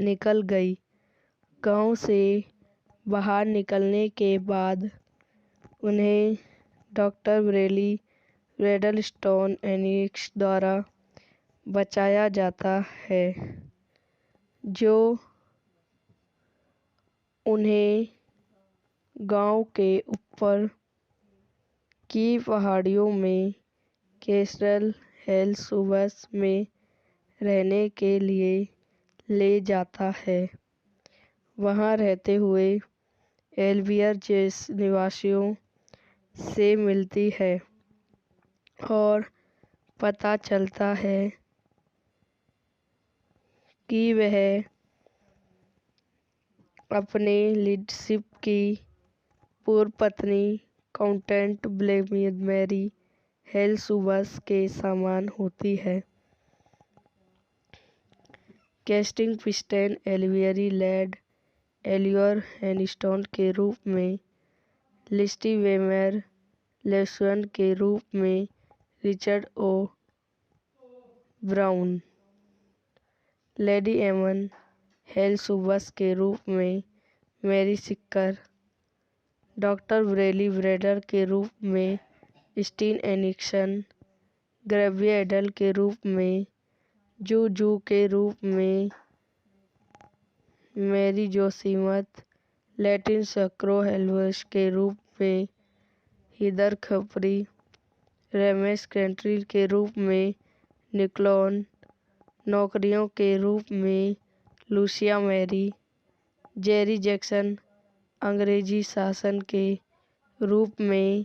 निकल गई। गांव से बाहर निकलने के बाद उन्हें डॉक्टर ब्रेडलस्टोन एनिक्स द्वारा बचाया जाता है, जो उन्हें गांव के ऊपर की पहाड़ियों में कैसल हेल्सवर्थ में रहने के लिए ले जाता है। वहां रहते हुए एल्वियर जैस निवासियों से मिलती है और पता चलता है कि वह अपने लीडरशिप की पूर्व पत्नी काउंटेंट मैरी हेल्सवर्थ के समान होती है। कैस्टिंग पिस्टन एल्वियरी लेड एलियोर हैनिस्टन के रूप में, लिस्टी वेमर लेस्वन के रूप में, रिचर्ड ओ ब्राउन, लेडी एमन हेल्सवर्थ के रूप में, मैरी सिक्कर, डॉक्टर ब्रेली ब्रेडर के रूप में, स्टीन एनिक्सन, ग्रेवियर एडल के रूप में, जू के रूप में, मैरी जोसीमथ, लैटिन सक्रो हेल्वर्स के रूप में, हिदर खपरी, रेमेस कैंट्री के रूप में, निकलॉन, नौकरियों के रूप में, लूसिया मैरी, जेरी जैक्सन, अंग्रेजी शासन के रूप में,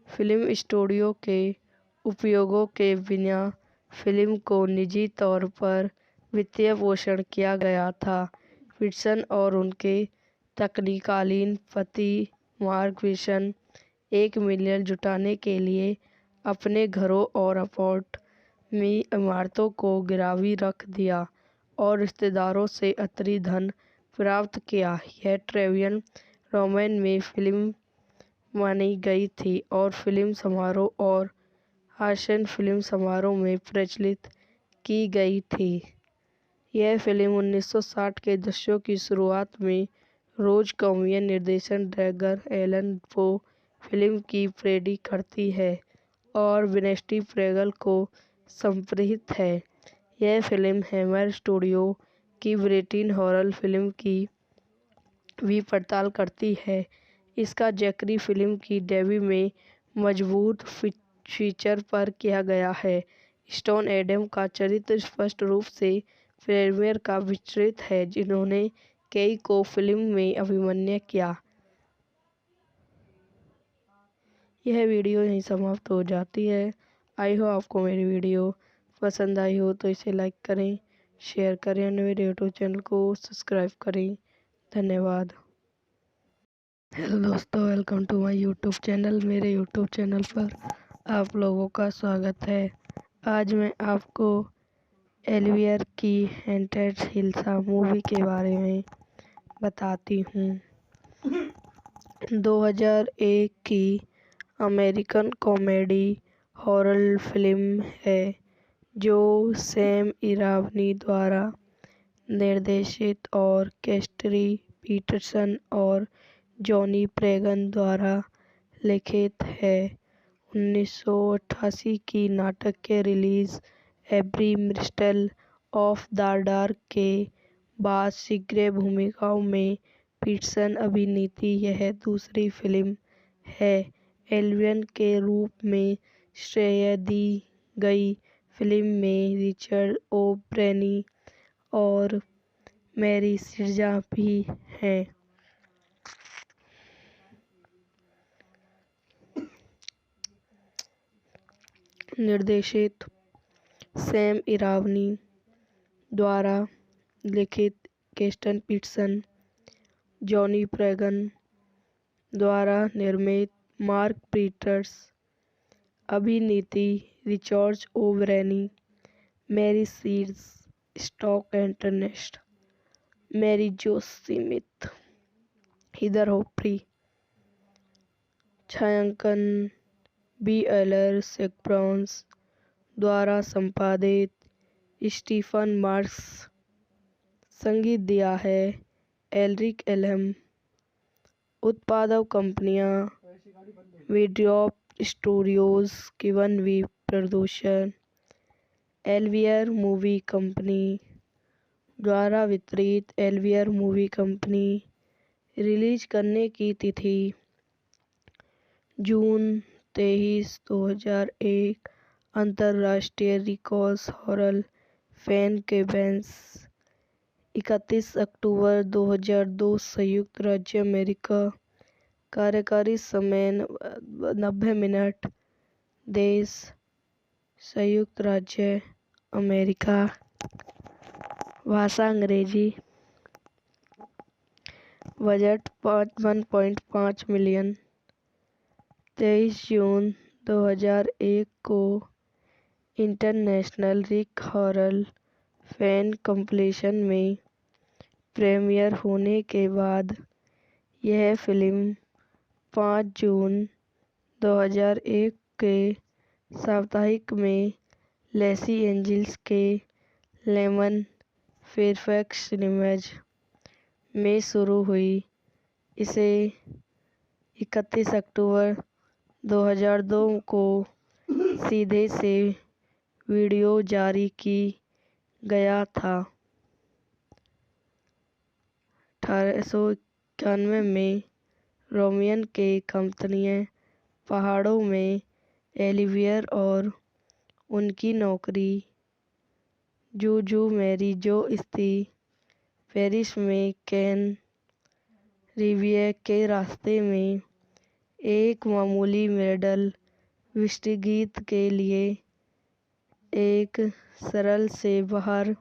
फिल्म स्टूडियो के उपयोगों के बिना फिल्म को निजी तौर पर वित्तीय पोषण किया गया था। पीटसन और उनके तकनीकालीन पति मार्क विल्सन $1 मिलियन जुटाने के लिए अपने घरों और अपार्ट में इमारतों को गिरवी रख दिया और रिश्तेदारों से अतिरिक्त धन प्राप्त किया। यह ट्रेवियन रोमन में फिल्म मानी गई थी और फिल्म समारोह और हासन फिल्म समारोह में प्रचलित की गई थी। यह फिल्म 1960 के दशक की शुरुआत में रोज कॉमियन निर्देशन ड्रैगर एलन पो फिल्म की पैरोडी करती है और विंस्टी प्रेगल को समर्पित है। यह फिल्म हैमर स्टूडियो की ब्रिटिश हॉरर फिल्म की भी पड़ताल करती है। इसका जिक्र फिल्म की डेब्यू में मजबूत फीचर पर किया गया है। स्टोन एडम का चरित्र स्पष्ट रूप से प्रेमियर का विचरित है, जिन्होंने कई को फिल्म में अभिनय किया। यह वीडियो यहीं समाप्त हो जाती है। आई हो आपको मेरी वीडियो पसंद आई हो तो इसे लाइक करें, शेयर करें और मेरे यूट्यूब चैनल को सब्सक्राइब करें। धन्यवाद। हेलो दोस्तों, welcome to my YouTube channel. मेरे यूट्यूब चैनल पर आप लोगों का स्वागत है। आज मैं आपको एल्वियर की हेंटेड हिल्सा मूवी के बारे में बताती हूँ। 2001 की अमेरिकन कॉमेडी हॉरर फिल्म है जो सैम इरावनी द्वारा निर्देशित और कैस्टरी पीटरसन और जॉनी प्रेगन द्वारा लिखित है। 1988 की नाटक के रिलीज एब्री मिस्ट्री ऑफ द डार्क के बाद शीघ्र भूमिकाओं में पीटरसन अभिनीत यह दूसरी फिल्म है। एल्वियर के रूप में श्रेय दी गई फिल्म में रिचर्ड ओ ब्रेनी और मैरी सिक्कर भी हैं। निर्देशित सैम इरावनी द्वारा लिखित, कैस्टन पीटरसन, जॉनी प्रेगन द्वारा निर्मित, मार्क पीटर्स, अभिनीत रिचर्ड ओ ब्रेनी, मैरी सीड्स, स्टॉक एंटरनेस्ट, मैरी जोसीमिथ, हिदर होपरी, छायांकन बी एलर सेक्ब्राउन्स द्वारा संपादित, स्टीफन मार्क्स, संगीत दिया है एल्रिक एलम, उत्पादक कंपनियां वीडियोप स्टूडियोज किवन वी प्रोडक्शन एल्वियर मूवी कंपनी द्वारा वितरित एल्वियर मूवी कंपनी रिलीज करने की तिथि जून 23, 2001 अंतर्राष्ट्रीय रिकॉर्ड्स हॉरर फैन के बेंस 31 अक्टूबर 2002 संयुक्त राज्य अमेरिका कार्यकारी समय 90 मिनट देश संयुक्त राज्य अमेरिका भाषा अंग्रेजी बजट 1.5 मिलियन 23 जून 2001 को इंटरनेशनल रिक हॉरर फैन कंपीलेशन में प्रीमियर होने के बाद यह फिल्म 5 जून 2001 के साप्ताहिक में लॉस एंजिल्स के लेमन फेयरफैक्स सिनेमाज में शुरू हुई। इसे 31 अक्टूबर 2002 को सीधे से वीडियो जारी की गया था। 1891 में रोमियन के कंपनियां पहाड़ों में एलिवियर और उनकी नौकरी जूजू मैरी जो स्थित पेरिस में कैन रिवियर के रास्ते में एक मामूली मेडल विस्तारगीत के लिए एक सरल से बाहर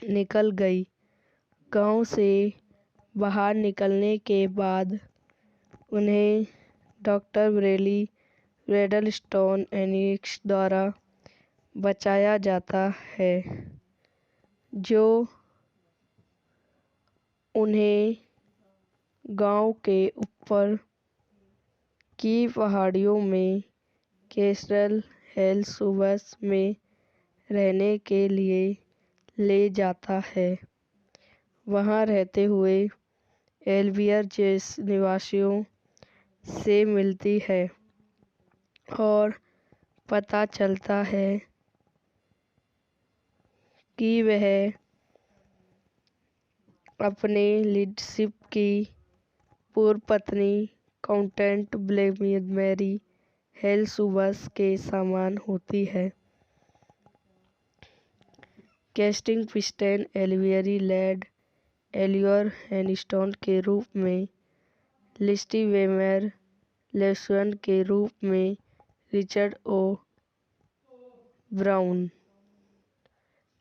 निकल गई। गांव से बाहर निकलने के बाद उन्हें डॉक्टर ब्रेली रेडलस्टोन एनिक्स द्वारा बचाया जाता है, जो उन्हें गांव के ऊपर की पहाड़ियों में कैसल हेल्सवर्थ में रहने के लिए ले जाता है। वहां रहते हुए एल्वियर जैसे निवासियों से मिलती है और पता चलता है कि वह अपने लीडरशिप की पूर्व पत्नी काउंटेंट मैरी हेल्सवर्थ के समान होती है। कैस्टिंग पिस्टन एल्वियरी लेड एलियोर हैनिस्टन के रूप में, लिस्टी वेमर लेस्वन के रूप में, रिचर्ड ओ ब्राउन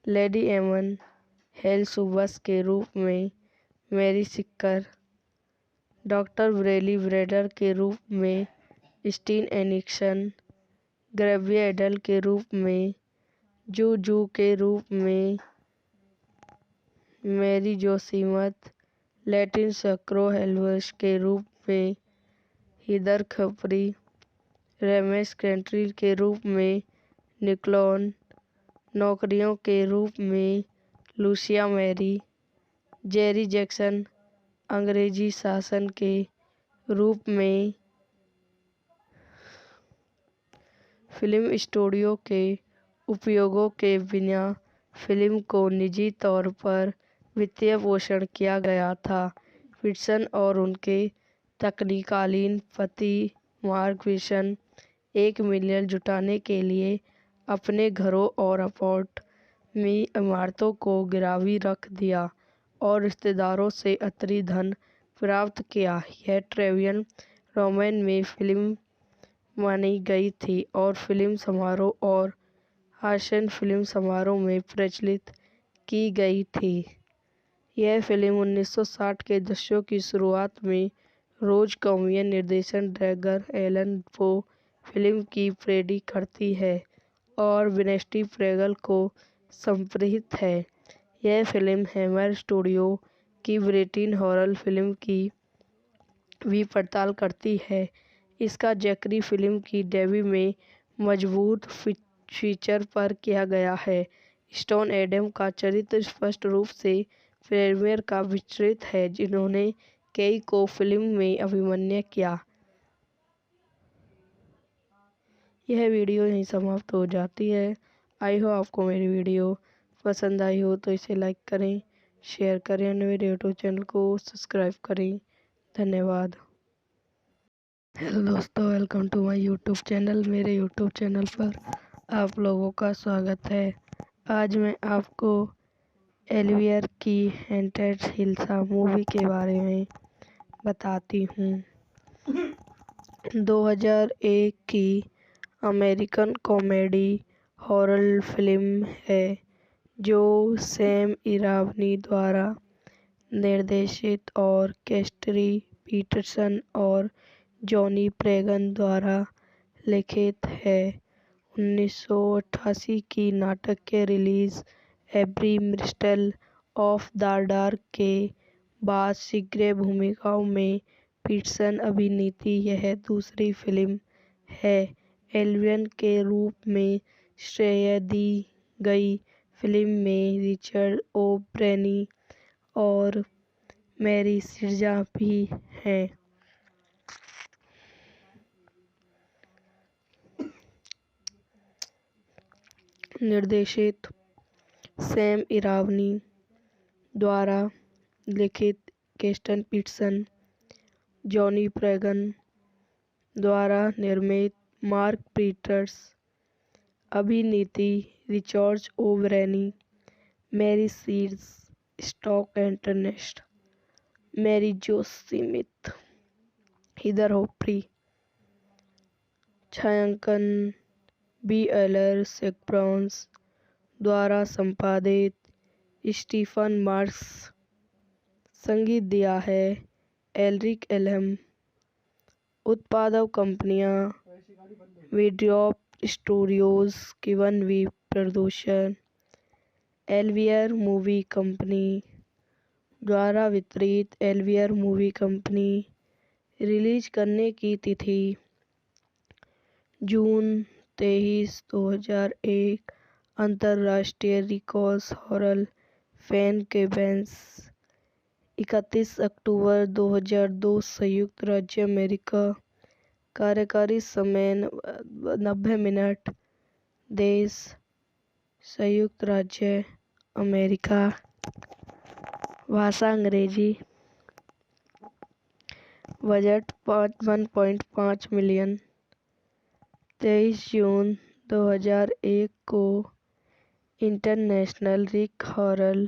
लेडी एमन हेल्सवर्थ के रूप में, मैरी सिक्कर डॉक्टर ब्रेली ब्रेडर के रूप में, स्टीन एनिक्सन ग्रेवियर एडल के रूप में, जू के रूप में, मैरी जोसीमथ लैटिन सक्रो हेल्वर्स के रूप में, हिदर खपरी रेमेस कंट्री के रूप में, निकोलन नौकरियों के रूप में, लूसिया मैरी जेरी जैक्सन अंग्रेजी शासन के रूप में। फिल्म स्टूडियो के उपयोगों के बिना फिल्म को निजी तौर पर वित्तीय पोषण किया गया था। पीटरसन और उनके तत्कालीन पति मार्क पीटरसन $1 मिलियन जुटाने के लिए अपने घरों और अपार्टमेंट में इमारतों को गिरवी रख दिया और रिश्तेदारों से अतिरिक्त धन प्राप्त किया। यह ट्रेवियन रोमैन में फिल्म मानी गई थी और फिल्म समारोह और हासन फिल्म समारोह में प्रचलित की गई थी। यह फिल्म 1960 के दशक की शुरुआत में रोज कॉमियन निर्देशित ड्रैगर एलन पो फिल्म की पैरोडी करती है और विंस्टी प्रेगल को समर्पित है। यह फिल्म हैमर स्टूडियो की ब्रिटिश हॉरर फिल्म की भी पड़ताल करती है। इसका जिक्र फिल्म की डेब्यू में मजबूत फीचर पर किया गया है। स्टोन एडम का चरित्र स्पष्ट रूप से प्रीमियर का विचलित है, जिन्होंने केई को फिल्म में अभिनय किया। यह वीडियो यहीं समाप्त हो जाती है। आई हो आपको मेरी वीडियो पसंद आई हो तो इसे लाइक करें, शेयर करें और मेरे यूट्यूब चैनल को सब्सक्राइब करें। धन्यवाद। हेलो दोस्तों, welcome to my YouTube channel. मेरे यूट्यूब चैनल पर आप लोगों का स्वागत है। आज मैं आपको एल्वियर की हॉन्टेड हिल्सा मूवी के बारे में बताती हूँ। 2001 की अमेरिकन कॉमेडी हॉरर फिल्म है जो सैम इरावनी द्वारा निर्देशित और कैस्टरी पीटरसन और जॉनी प्रेगन द्वारा लिखित है। 1988 की नाटक के रिलीज एब्री मिस्टेल ऑफ द डार्क के बाद शीघ्र भूमिकाओं में पीटरसन अभिनीत यह दूसरी फिल्म है। एल्वियन के रूप में श्रेय दी गई फिल्म में रिचर्ड ओब्रेनी और मैरी सिरजा भी हैं। निर्देशित सैम इरावनी द्वारा लिखित कैस्टन पीटरसन, जॉनी प्रेगन द्वारा निर्मित मार्क पीटर्स, अभिनीत रिचर्ड ओब्रेनी, मैरी सीड्स, स्टॉक एंटरनेस्ट, मैरी जो स्मिथ, हीदर होप्री, छायांकन बी एलर सेक्ब्राउन्स द्वारा संपादित स्टीफन मार्क्स, संगीत दिया है एल्रिक एलम, उत्पादक कंपनियां वीड्रॉप स्टूडियोज, गिवन वी प्रोडक्शन, एल्वियर मूवी कंपनी द्वारा वितरित। एल्वियर मूवी कंपनी रिलीज करने की तिथि जून 23, 2001। अंतर्राष्ट्रीय रिकॉर्ड्स हॉरर फैन के बेंस 31 अक्टूबर 2002। संयुक्त राज्य अमेरिका। कार्यकारी समय 90 मिनट। देश संयुक्त राज्य अमेरिका। भाषा अंग्रेजी। Budget 1.5 million. 23 जून 2001 को इंटरनेशनल रिक हॉरर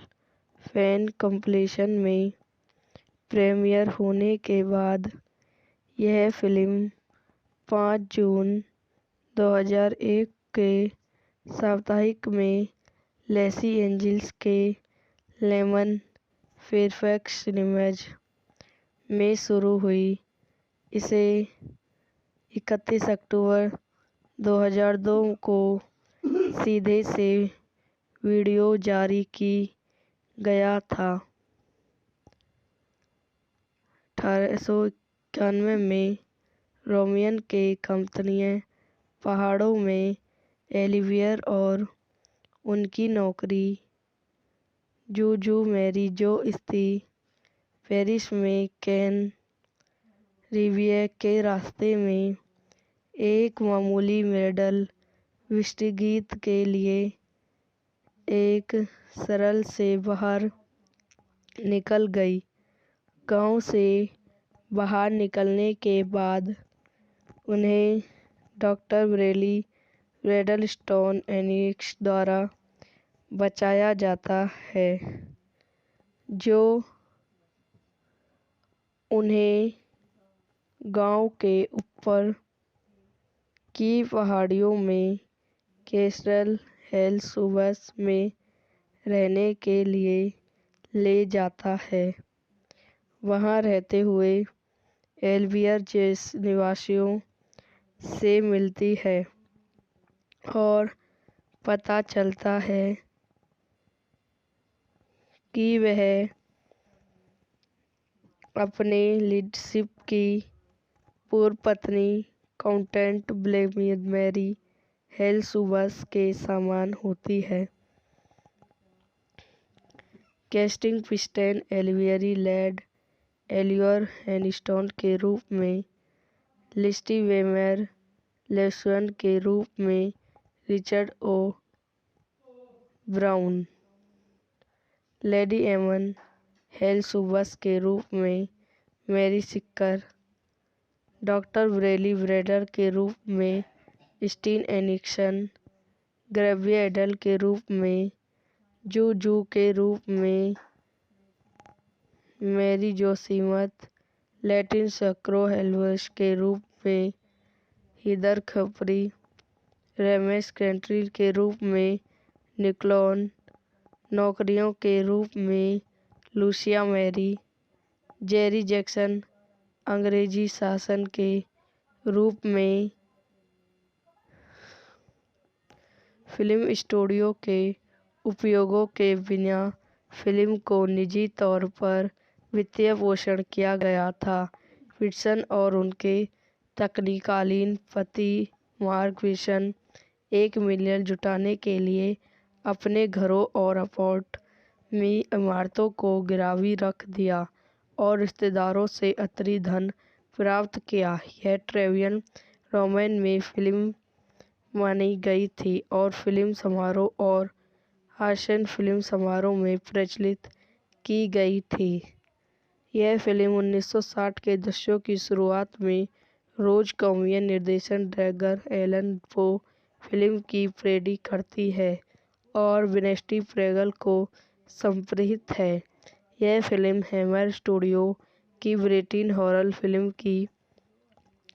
फैन कंपीलेशन में प्रीमियर होने के बाद यह फिल्म 5 जून 2001 के साप्ताहिक में लॉस एंजिल्स के लेमन फेयरफैक्स सिनेमाज में शुरू हुई। इसे 31 अक्टूबर 2002 को सीधे से वीडियो जारी की गया था। 1891 में रोमियन के कंपनियां पहाड़ों में एल्वियर और उनकी नौकरी जूजू मैरी जो स्थित पेरिस में कैन रिवियर के रास्ते में एक मामूली मेडल विस्तारगीत के लिए एक सरल से बाहर निकल गई। गांव से बाहर निकलने के बाद उन्हें डॉक्टर ब्रेली रेडलस्टोन एनिक्स द्वारा बचाया जाता है, जो उन्हें गांव के ऊपर की पहाड़ियों में कैसल हेल्सवर्थ में रहने के लिए ले जाता है। वहां रहते हुए एल्वियर जैसे निवासियों से मिलती है और पता चलता है कि वह अपने लीडरशिप की पूर्व पत्नी काउंटेंट ब्लेमियर मैरी हेल्सवर्थ के समान होती है। कैस्टिंग पिस्टन एल्वियरी लेड एलियर हैनिस्टन के रूप में, लिस्टी वेमर लेस्वन के रूप में रिचर्ड ओ ब्राउन, लेडी एमन हेल्सुबस के रूप में मैरी सिक्कर, डॉक्टर ब्रेली ब्रेडर के रूप में स्टीन एनिक्सन, ग्रेविया एडल के रूप में जू जू के रूप में मैरी जोसीमत, लैटिन सक्रो हेल्वस के रूप में हिदर खपरी, रेमेस कैंट्री के रूप में निकलॉन, नौकरियों के रूप में लूसिया मैरी, जेरी जैक्सन अंग्रेजी शासन के रूप में फिल्म स्टूडियो के उपयोगों के बिना फिल्म को निजी तौर पर वित्तीय पोषण किया गया था। पीटसन और उनके तकनीकालीन पति मार्क विल्सन 1 मिलियन जुटाने के लिए अपने घरों और अपार्ट में इमारतों को गिरवी रख दिया और रिश्तेदारों से अतिरिक्त धन प्राप्त किया। यह ट्रेवियन रोमन में फिल्म मानी गई थी और फिल्म समारोह और हासन फिल्म समारोह में प्रचलित की गई थी। यह फिल्म 1960 के दशक की शुरुआत में रोज कॉमियन निर्देशन ड्रैगर एलन पो फिल्म की पैरोडी करती है और विनेस्टी प्रेगल को समर्पित है। यह फिल्म हैमर स्टूडियो की ब्रिटिश हॉरर फिल्म की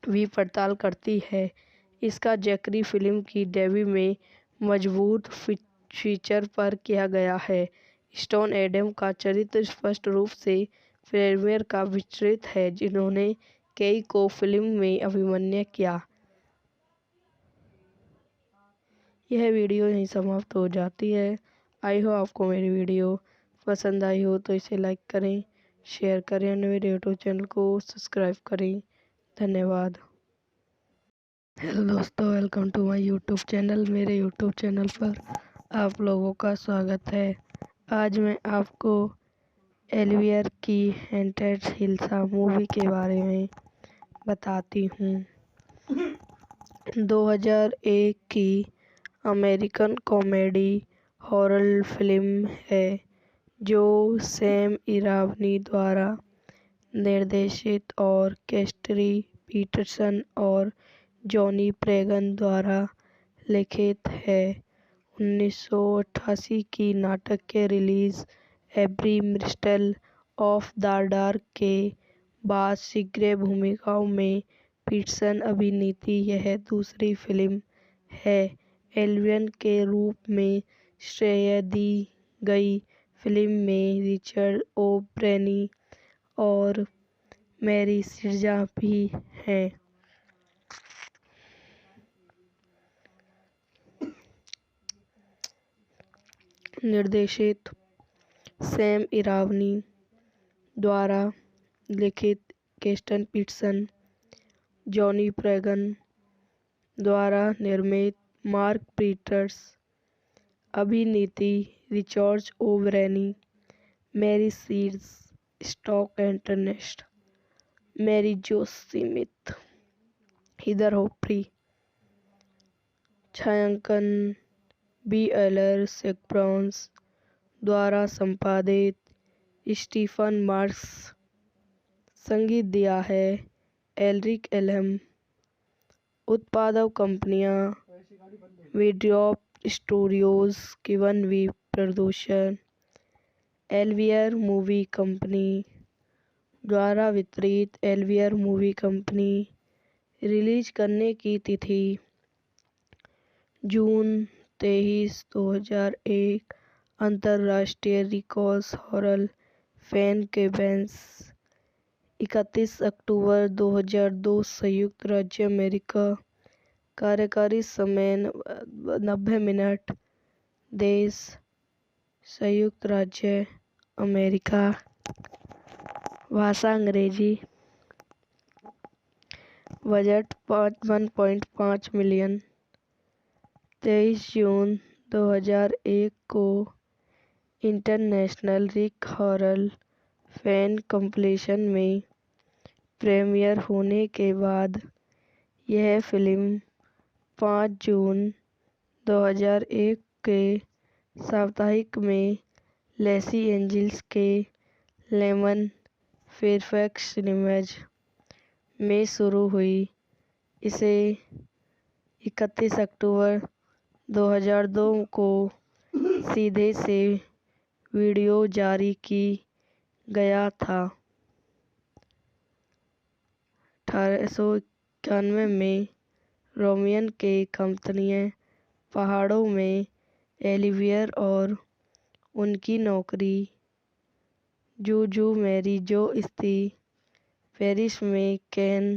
भी पड़ताल करती है। इसका जिक्र फिल्म की डेब्यू में मजबूत फीचर पर किया गया है। स्टोन एडम का चरित्र स्पष्ट रूप से प्रेमियर का विचरित है, जिन्होंने कई को फिल्म में अभिनय किया। यह वीडियो यहीं समाप्त हो जाती है। आई हो आपको मेरी वीडियो पसंद आई हो तो इसे लाइक करें, शेयर करें और मेरे यूट्यूब चैनल को सब्सक्राइब करें। धन्यवाद। हेलो दोस्तों, welcome to my YouTube channel. मेरे यूट्यूब चैनल पर आप लोगों का स्वागत है। आज मैं आपको एलियर की हेंटेड हिल्सा मूवी के बारे में बताती हूँ। 2001 की अमेरिकन कॉमेडी हॉरर फिल्म है जो सैम इरावनी द्वारा निर्देशित और कैस्टरी पीटरसन और जॉनी प्रेगन द्वारा लिखित है। 1988 की नाटक के रिलीज एब्री मिस्ट्री ऑफ द डार्क के बाद शीघ्र भूमिकाओं में पीटरसन अभिनीत यह दूसरी फिल्म है। एलियन के रूप में श्रेय दी गई फिल्म में रिचर्ड ओ ब्रेनी और मैरी सिरजा भी हैं। निर्देशित सैम इरावनी द्वारा लिखित कैस्टन पीटरसन, जॉनी प्रेगन द्वारा निर्मित मार्क पीटर्स, अभिनीति रिचर्ड ओ ब्रेनी, मैरी सीड्स, स्टॉक एंटरनेस्ट, मैरी जो स्मिथ, हिदर होपरी, छायांकन बी एलर सेक्ब्राउन्स द्वारा संपादित स्टीफन मार्क्स, संगीत दिया है एल्रिक एलम, उत्पादक कंपनियां वीड्रॉप स्टूडियोज, किवन वी प्रोडक्शन, एल्वियर मूवी कंपनी द्वारा वितरित। एल्वियर मूवी कंपनी रिलीज करने की तिथि जून 23, 2001। अंतर्राष्ट्रीय रिकॉर्ड्स हॉरर फैन के बेंस 31 अक्टूबर 2002। संयुक्त राज्य अमेरिका। कार्यकारी समय 90 मिनट। देश संयुक्त राज्य अमेरिका। भाषा अंग्रेजी। Budget 1.5 million. 23 जून 2001 को इंटरनेशनल रिक हॉरर फैन कंप्लीशन में प्रीमियर होने के बाद यह फिल्म 5 जून 2001 के साप्ताहिक में लॉस एंजल्स के लेमन फेयरफैक्स सिनेमाज में शुरू हुई। इसे 31 अक्टूबर 2002 को सीधे से वीडियो जारी की गया था। 1891 में रोमियन के कंपनियां पहाड़ों में ओलिवियर और उनकी नौकरी जूजू मैरी जो स्थित पेरिस में कैन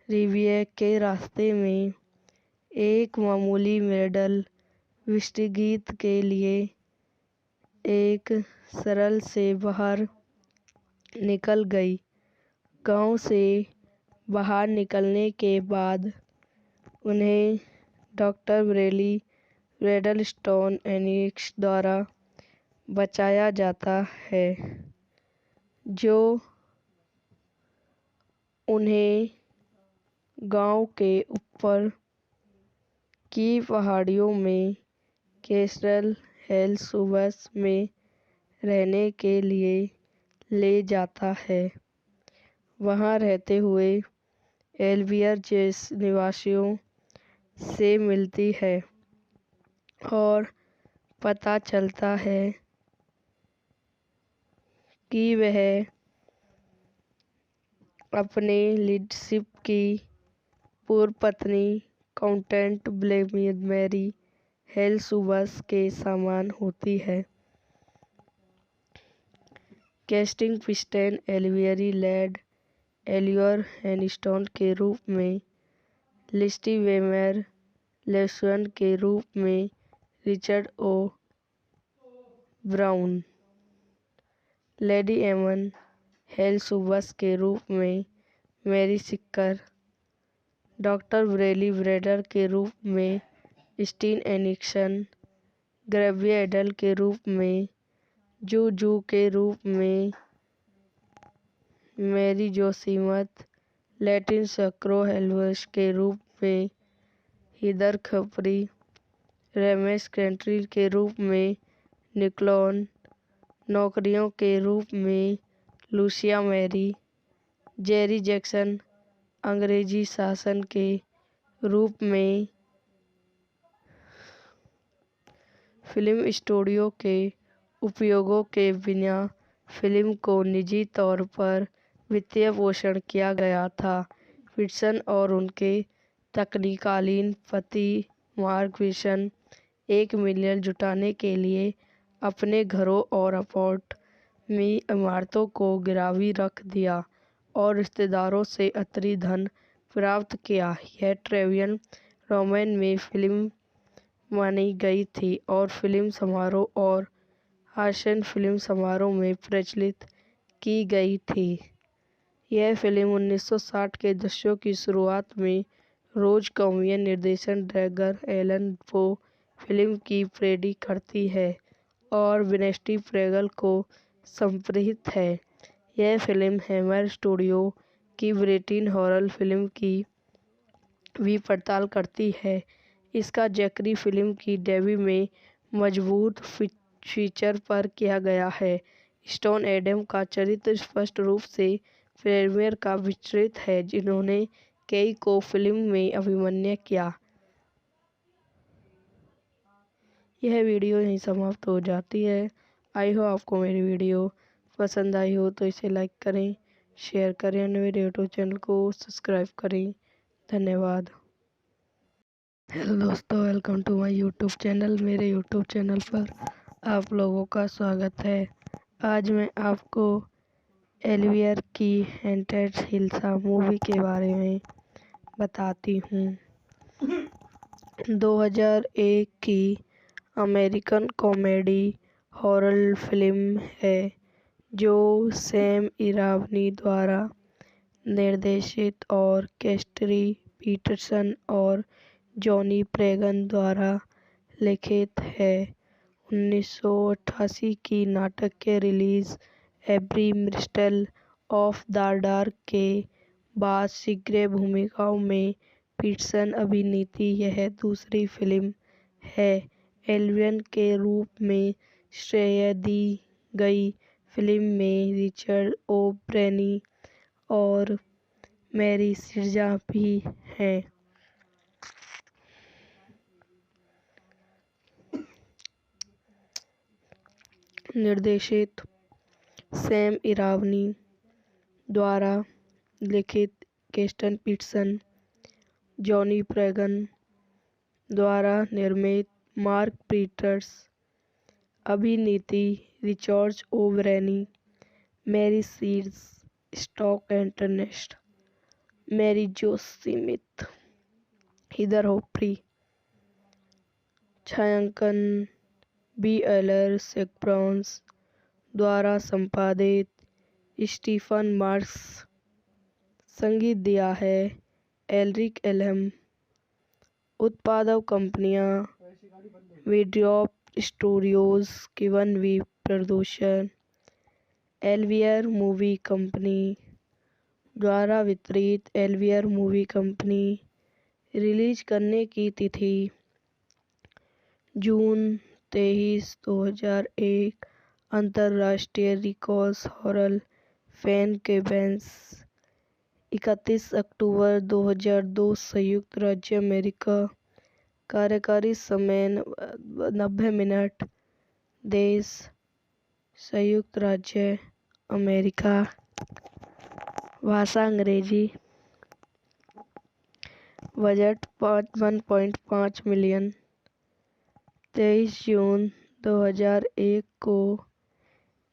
रिवियर के रास्ते में एक मामूली मेडल विस्तारगीत के लिए एक सरल से बाहर निकल गई। गांव से बाहर निकलने के बाद उन्हें डॉक्टर ब्रेली रेडलस्टोन एनिक्स द्वारा बचाया जाता है, जो उन्हें गांव के ऊपर की पहाड़ियों में कैसल हेल्सवर्थ में रहने के लिए ले जाता है। वहां रहते हुए ओलिवियर जैसे निवासियों से मिलती है और पता चलता है कि वह अपने लीडरशिप की पूर्व पत्नी काउंटेंट ब्लेमियर मैरी हेल्सवर्थ के समान होती है। कैस्टिंग पिस्टन ओलिवियर लेड एलियोर हैनिस्टन के रूप में, लिस्टी वेमर लेस्वन के रूप में, रिचर्ड ओ ब्राउन, लेडी एमन हेल्सवर्थ के रूप में मैरी सिक्कर, डॉक्टर ब्रेली ब्रेडर के रूप में स्टीन एनिक्सन, ग्रेवियर एडल के रूप में जूजू के रूप में मैरी जोसीमथ, लैटिन सक्रो हेल्वेस के रूप में हीदर खपरी, रेमेस कैंट्री के रूप में निकोलन, नौकरियों के रूप में लूसिया मैरी, जेरी जैक्सन अंग्रेजी शासन के रूप में फिल्म स्टूडियो के उपयोगों के बिना फिल्म को निजी तौर पर वित्तीय पोषण किया गया था। पीटरसन और उनके तत्कालीन पति मार्क पीटरसन $1 मिलियन जुटाने के लिए अपने घरों और अपार्टमेंट में इमारतों को गिरवी रख दिया और रिश्तेदारों से अतिरिक्त धन प्राप्त किया। यह ट्रेवियन रोमैन में फिल्म मानी गई थी और फिल्म समारोह और हासन फिल्म समारोह में प्रचलित की गई थी। यह फिल्म 1960 के दशक की शुरुआत में रोज कॉमेडियन निर्देशक ड्रैगर एलन पो फिल्म की पैरोडी करती है और विंस्टन प्रेगल को समर्पित है। यह फिल्म हैमर स्टूडियो की ब्रिटिश हॉरर फिल्म की भी पड़ताल करती है। इसका जिक्र फिल्म की डेब्यू में मजबूत फीचर पर किया गया है। स्टोन एडम का चरित्र स्पष्ट रूप से प्रीमियर का विचरित है, जिन्होंने कई को फिल्म में अभिनय किया। यह वीडियो यहीं समाप्त हो जाती है। आई हो आपको मेरी वीडियो पसंद आई हो तो इसे लाइक करें, शेयर करें और मेरे यूट्यूब चैनल को सब्सक्राइब करें। धन्यवाद। हेलो दोस्तों, welcome to my YouTube channel. मेरे यूट्यूब चैनल पर आप लोगों का स्वागत है। आज मैं आपको ओलिवियर की हॉन्टेड हिल्स मूवी के बारे में बताती हूँ। 2001 की अमेरिकन कॉमेडी हॉरर फिल्म है जो सैम इरावनी द्वारा निर्देशित और कैस्टरी पीटरसन और जॉनी प्रेगन द्वारा लिखित है। 1988 की नाटक के रिलीज एब्री मिस्टल ऑफ द डार्क के बाद शीघ्र भूमिकाओं में पीटसन अभिनीत यह दूसरी फिल्म है। एलियन के रूप में श्रेय दी गई फिल्म में रिचर्ड ओब्रेनी और मैरी सिरजा भी हैं। निर्देशित सैम इरावनी द्वारा लिखित केस्टन पीटसन, जॉनी प्रैगन द्वारा निर्मित मार्क पीटर्स, अभिनीत रिचर्ड ओब्रेनी, मैरी सीड्स, स्टॉक एंटरनेस्ट, मैरी जो स्मिथ, हीदर होप्री, छायांकन बी एलर सेक्ब्राउन्स द्वारा संपादित स्टीफन मार्क्स, संगीत दिया है एल्रिक एलम, उत्पादक कंपनियां वीड्रॉप स्टूडियोज, किवन वी प्रोडक्शन, एल्वियर मूवी कंपनी द्वारा वितरित। एल्वियर मूवी कंपनी रिलीज करने की तिथि जून 23, 2001। अंतर्राष्ट्रीय रिकॉर्ड्स हॉरर फैन के बेंस 31 अक्टूबर 2002। संयुक्त राज्य अमेरिका। कार्यकारी समय 90 मिनट। देश संयुक्त राज्य अमेरिका। भाषा अंग्रेजी। Budget 1.5 million. 23 जून 2001 को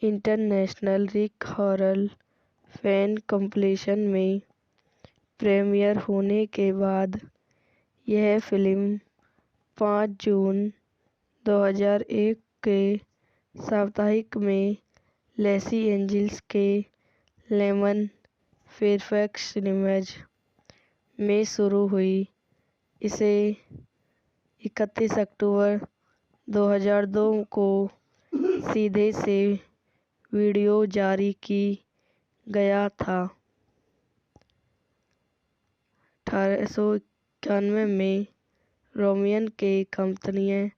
इंटरनेशनल रिक हॉरर फैन कॉम्पिटिशन में प्रीमियर होने के बाद यह फिल्म 5 जून 2001 के साप्ताहिक में लॉस एंजिल्स के लेमन फेयरफैक्स सिनेमाज में शुरू हुई। इसे 31 अक्टूबर 2002 को सीधे से वीडियो जारी की गया था। 1891 में रोमियन के कंपनियां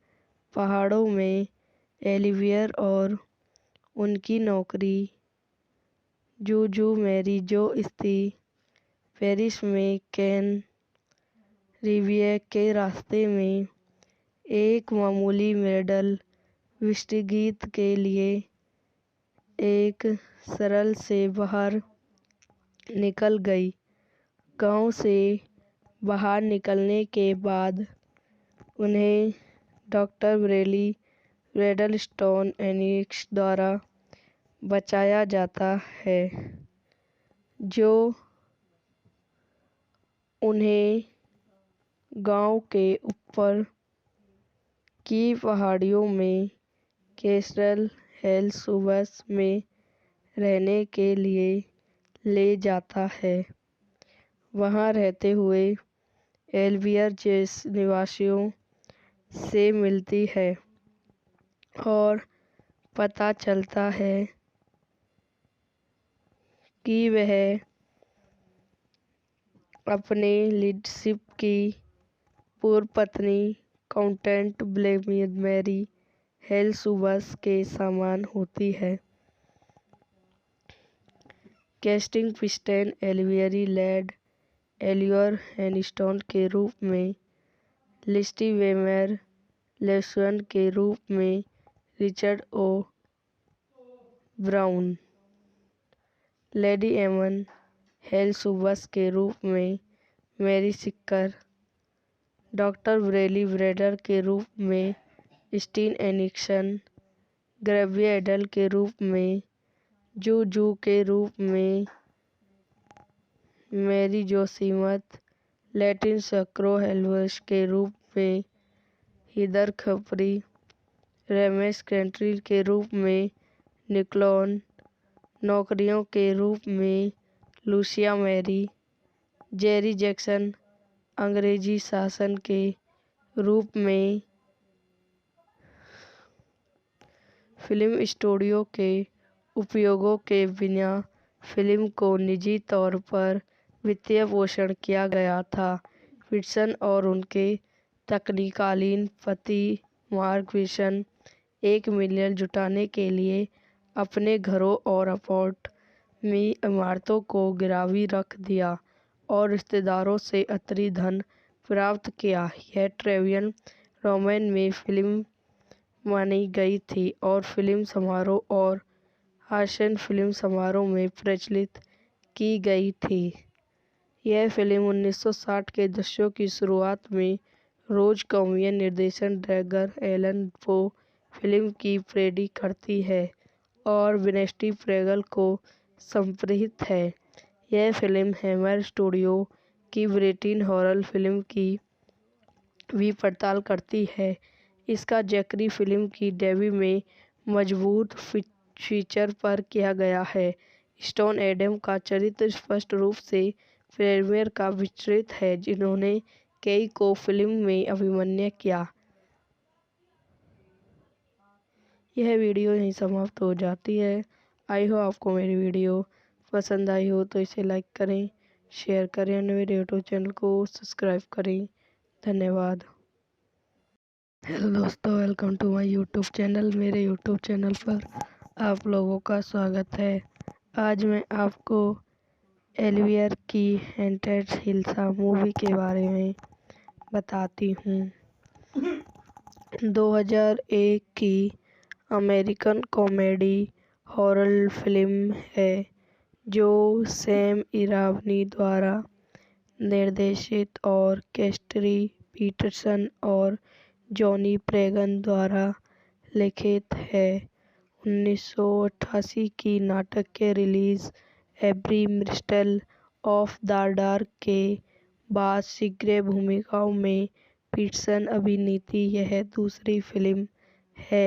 पहाड़ों में एलिवियर और उनकी नौकरी जूजू मैरी जो स्थित पेरिस में कैन रिवियर के रास्ते में एक मामूली मेडल विस्टिगीत के लिए एक सरल से बाहर निकल गई। गांव से बाहर निकलने के बाद उन्हें डॉक्टर ब्रेली रेडलस्टोन एनिक्स द्वारा बचाया जाता है, जो उन्हें गांव के ऊपर की पहाड़ियों में कैसल हेल्सवर्थ में रहने के लिए ले जाता है। वहां रहते हुए एल्वियर जैसे निवासियों से मिलती है और पता चलता है कि वह अपने लीडरशिप की पूर्व पत्नी काउंटेंट ब्लेमियर मैरी हेल्सवर्थ के समान होती है। कैस्टिंग पिस्टन एल्वियरी लेड एलियोर हैनिस्टन के रूप में, लिस्टी वेमर लेस्वन के रूप में, रिचर्ड ओ ब्राउन, लेडी एमन हेल्सवर्थ के रूप में, मैरी सिक्कर, डॉक्टर ब्रेली ब्रेडर के रूप में, स्टीन एनिक्सन, ग्रेवियर एडल के रूप में, जू के रूप में, मैरी जो स्मिथ, लैटिन सक्रो हेल्वर्स के रूप में, हीदर खपरी, रेमेस कैंट्री के रूप में, निकोलन, नौकरियों के रूप में, लूसिया मैरी, जेरी जैक्सन, अंग्रेजी शासन के रूप में, फिल्म स्टूडियो के उपयोगों के बिना फिल्म को निजी तौर पर वित्तीय पोषण किया गया था। पीटरसन और उनके तत्कालीन पति मार्क विल्सन 1 मिलियन जुटाने के लिए अपने घरों और अपार्ट में इमारतों को गिरवी रख दिया और रिश्तेदारों से अतिरिक्त धन प्राप्त किया। यह ट्रेवियन रोमन में फिल्म मानी गई थी और फिल्म समारोह और हासन फिल्म समारोह में प्रचलित की गई थी। यह फिल्म 1960 के दशक की शुरुआत में रोज कॉमियन निर्देशन ड्रैगर एलन पो फिल्म की पैरोडी करती है और विंस्टी प्रेगल को समर्पित है। यह फिल्म हैमर स्टूडियो की ब्रिटिश हॉरर फिल्म की भी पड़ताल करती है। इसका जिक्र फिल्म की डेब्यू में मजबूत फीचर पर किया गया है। स्टोन एडम का चरित्र स्पष्ट रूप से प्रेमियर का विचरित है, जिन्होंने कई को फिल्म में अभिनय किया। यह वीडियो यहीं समाप्त हो जाती है। आई हो आपको मेरी वीडियो पसंद आई हो तो इसे लाइक करें, शेयर करें और मेरे यूट्यूब चैनल को सब्सक्राइब करें। धन्यवाद। हेलो दोस्तों, welcome to my YouTube channel. मेरे यूट्यूब चैनल पर आप लोगों का स्वागत है। आज मैं आपको एल्वियर की हेंटेड हिल्सा मूवी के बारे में बताती हूँ। 2001 की अमेरिकन कॉमेडी हॉरर फिल्म है जो सैम इरावनी द्वारा निर्देशित और कैस्टरी पीटरसन और जॉनी प्रेगन द्वारा लिखित है। 1988 की नाटक के रिलीज एब्री मिस्ट्री ऑफ द डार्क के बाद शीघ्र भूमिकाओं में पीटरसन अभिनीत यह दूसरी फिल्म है।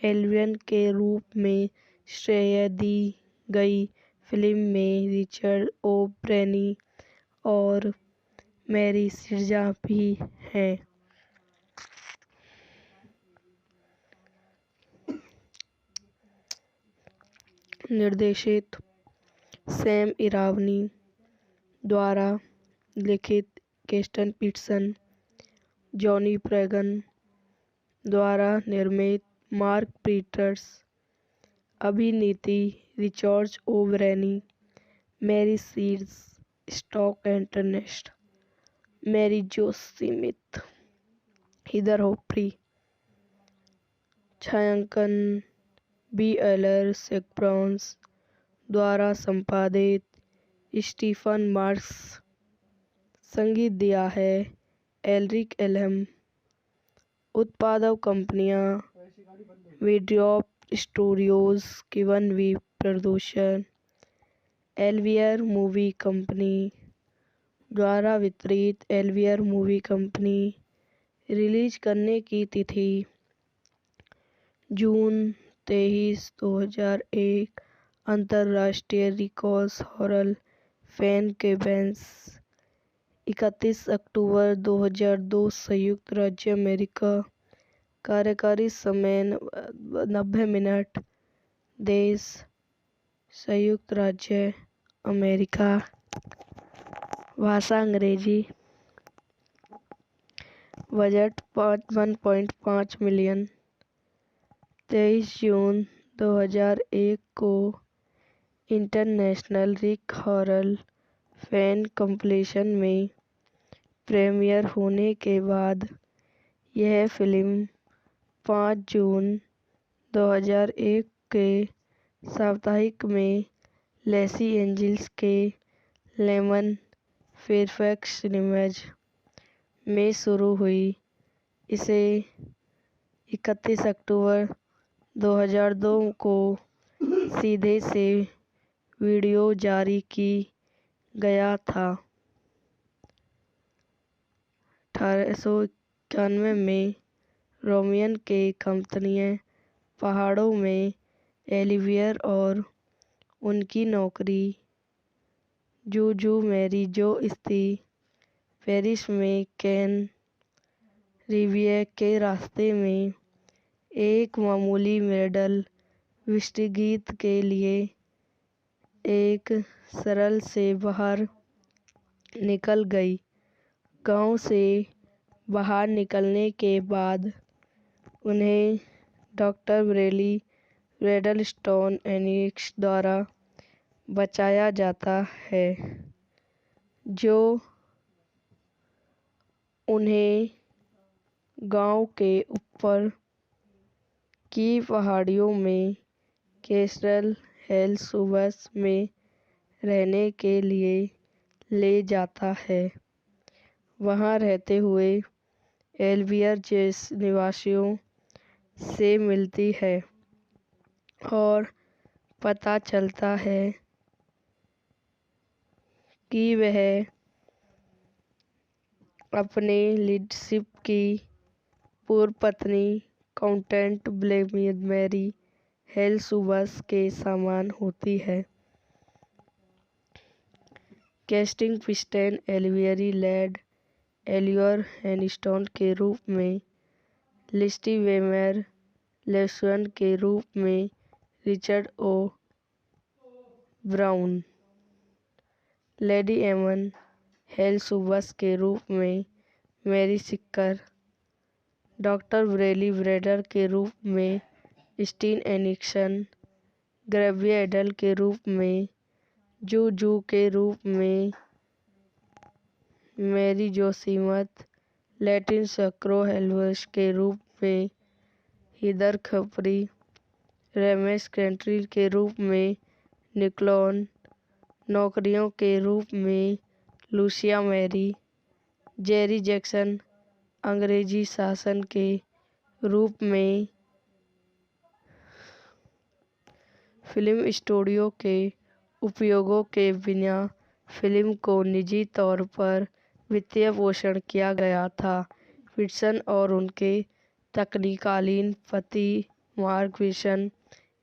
एल्वियर के रूप में श्रेय दी गई फिल्म में रिचर्ड ओ'ब्रेनी और मैरी सिरजा भी हैं। निर्देशित सैम इरावनी द्वारा लिखित कैस्टन पीटरसन, जॉनी प्रेगन द्वारा निर्मित मार्क पीटर्स, अभिनीति रिचर्ड ओ'ब्रेनी, मैरी सीड्स, स्टॉक एंटरनेस्ट, मैरी जो स्मिथ, हीदर होप्री, छायांकन बी एलर सेक्ब्राउन्स द्वारा संपादित स्टीफन मार्क्स, संगीत दिया है एल्रिक एलम, उत्पादक कंपनियां वीड्रॉप स्टूडियोज, किवन वी प्रोडक्शन, एल्वियर मूवी कंपनी द्वारा वितरित। एल्वियर मूवी कंपनी रिलीज करने की तिथि जून 23, 2001। अंतर्राष्ट्रीय रिकॉर्ड्स हॉरर फैन के बेंस 31 अक्टूबर 2002। संयुक्त राज्य अमेरिका। कार्यकारी समय 90 मिनट। देश संयुक्त राज्य अमेरिका। भाषा अंग्रेजी। Budget 1.5 million. 23 जून 2001 को इंटरनेशनल रिक हॉरर फैन कॉम्पिटिशन में प्रीमियर होने के बाद यह फिल्म 5 जून 2001 के साप्ताहिक में लॉस एंजिल्स के लेमन फेयरफैक्स सिनेमाज में शुरू हुई। इसे 31 अक्टूबर 2002 को सीधे से वीडियो जारी की गया था। 1891 में रोमियन के कंपनियां पहाड़ों में एल्वियर और उनकी नौकरी जूजू मैरी जो स्थित पेरिस में कैन रिवियर के रास्ते में एक मामूली मेडल विष्टगीत के लिए एक सरल से बाहर निकल गई। गांव से बाहर निकलने के बाद उन्हें डॉक्टर ब्रेडलस्टोन एनिक्स द्वारा बचाया जाता है, जो उन्हें गांव के ऊपर की पहाड़ियों में कैसल हेल्सवर्थ में रहने के लिए ले जाता है। वहां रहते हुए एल्वियर जैसे निवासियों से मिलती है और पता चलता है कि वह अपने लीडरशिप की पूर्व पत्नी काउंटेंट मैरी हेल्सवर्थ के समान होती है। कैस्टिंग पिस्टन एल्वियरी लेड एलियोर हैनिस्टन के रूप में, लिस्टी वेमर लेस्वन के रूप में, रिचर्ड ओ ब्राउन, लेडी एमन हेल्सवर्थ के रूप में, मैरी सिक्कर, डॉक्टर ब्रेडर के रूप में, स्टीन एनिक्सन, ग्रेविया एडल के रूप में, जू के रूप में, मैरी जोसीमथ, लैटिन सक्रो हेल्वर्स के रूप में, हिदर खपरी, रेमेस कंट्री के रूप में, निकलॉन, नौकरियों के रूप में, लूसिया मैरी, जेरी जैक्सन, अंग्रेजी शासन के रूप में, फिल्म स्टूडियो के उपयोगों के बिना फिल्म को निजी तौर पर वित्तीय पोषण किया गया था। पीटसन और उनके तकनीकालीन पति मार्क पीटसन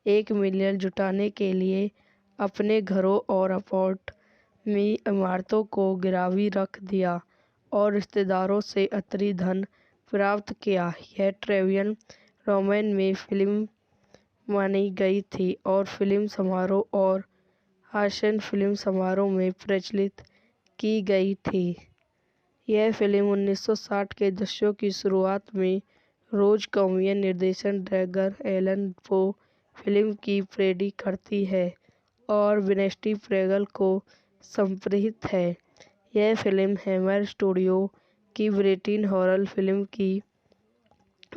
$1 मिलियन जुटाने के लिए अपने घरों और अपार्ट में इमारतों को गिरवी रख दिया और रिश्तेदारों से अतिरिक्त धन प्राप्त किया। यह ट्रेवियन रोमन में फिल्म मानी गई थी और फिल्म समारोह और हासन फिल्म समारोह में प्रचलित की गई थी। यह फिल्म 1960 के दशक की शुरुआत में रोज कॉमियन निर्देशित ड्रैगर एलन पो फिल्म की पैरोडी करती है और विंस्टी प्रेगल को समर्पित है। यह फिल्म हैमर स्टूडियो की ब्रिटिश हॉरर फिल्म की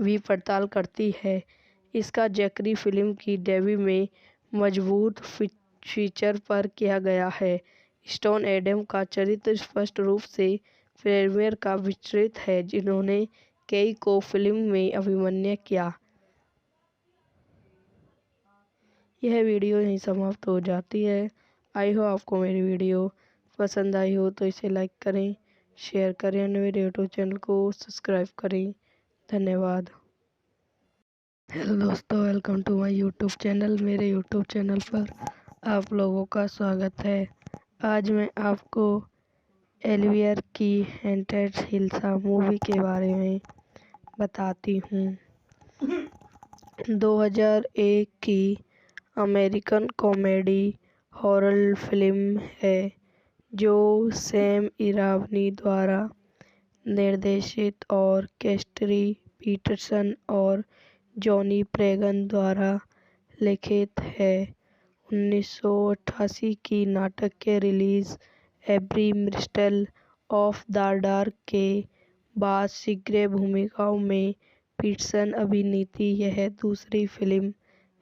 भी पड़ताल करती है। इसका जिक्र फिल्म की डेब्यू में मजबूत फीचर पर किया गया है। स्टोन एडम का चरित्र स्पष्ट रूप से प्रीमियर का विचरित है, जिन्होंने कई को फिल्म में अभिनय किया। यह वीडियो यहीं समाप्त हो जाती है। आई हो आपको मेरी वीडियो पसंद आई हो तो इसे लाइक करें, शेयर करें और मेरे यूट्यूब चैनल को सब्सक्राइब करें। धन्यवाद। हेलो दोस्तों, welcome to my YouTube channel. मेरे यूट्यूब चैनल पर आप लोगों का स्वागत है। आज मैं आपको एल्वियर की हॉन्टेड हिल्सा मूवी के बारे में बताती हूँ। 2001 की अमेरिकन कॉमेडी हॉरर फिल्म है जो सैम इरावनी द्वारा निर्देशित और कैस्टरी पीटरसन और जॉनी प्रेगन द्वारा लिखित है। 1988 की नाटक के रिलीज एब्री मिस्ट्री ऑफ द डार्क के बाद शीघ्र भूमिकाओं में पीटरसन अभिनीत यह दूसरी फिल्म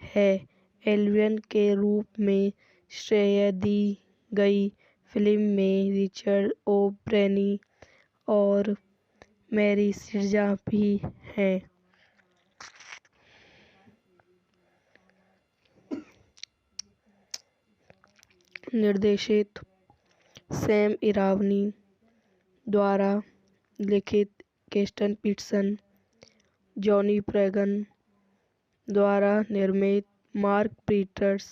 है। एल्वियर के रूप में श्रेय दी गई फिल्म में रिचर्ड ओ ब्रेनी और मैरी सिक्कर भी हैं। निर्देशित सैम इरावनी द्वारा लिखित कैस्टन पीटरसन, जॉनी प्रेगन द्वारा निर्मित मार्क पीटर्स,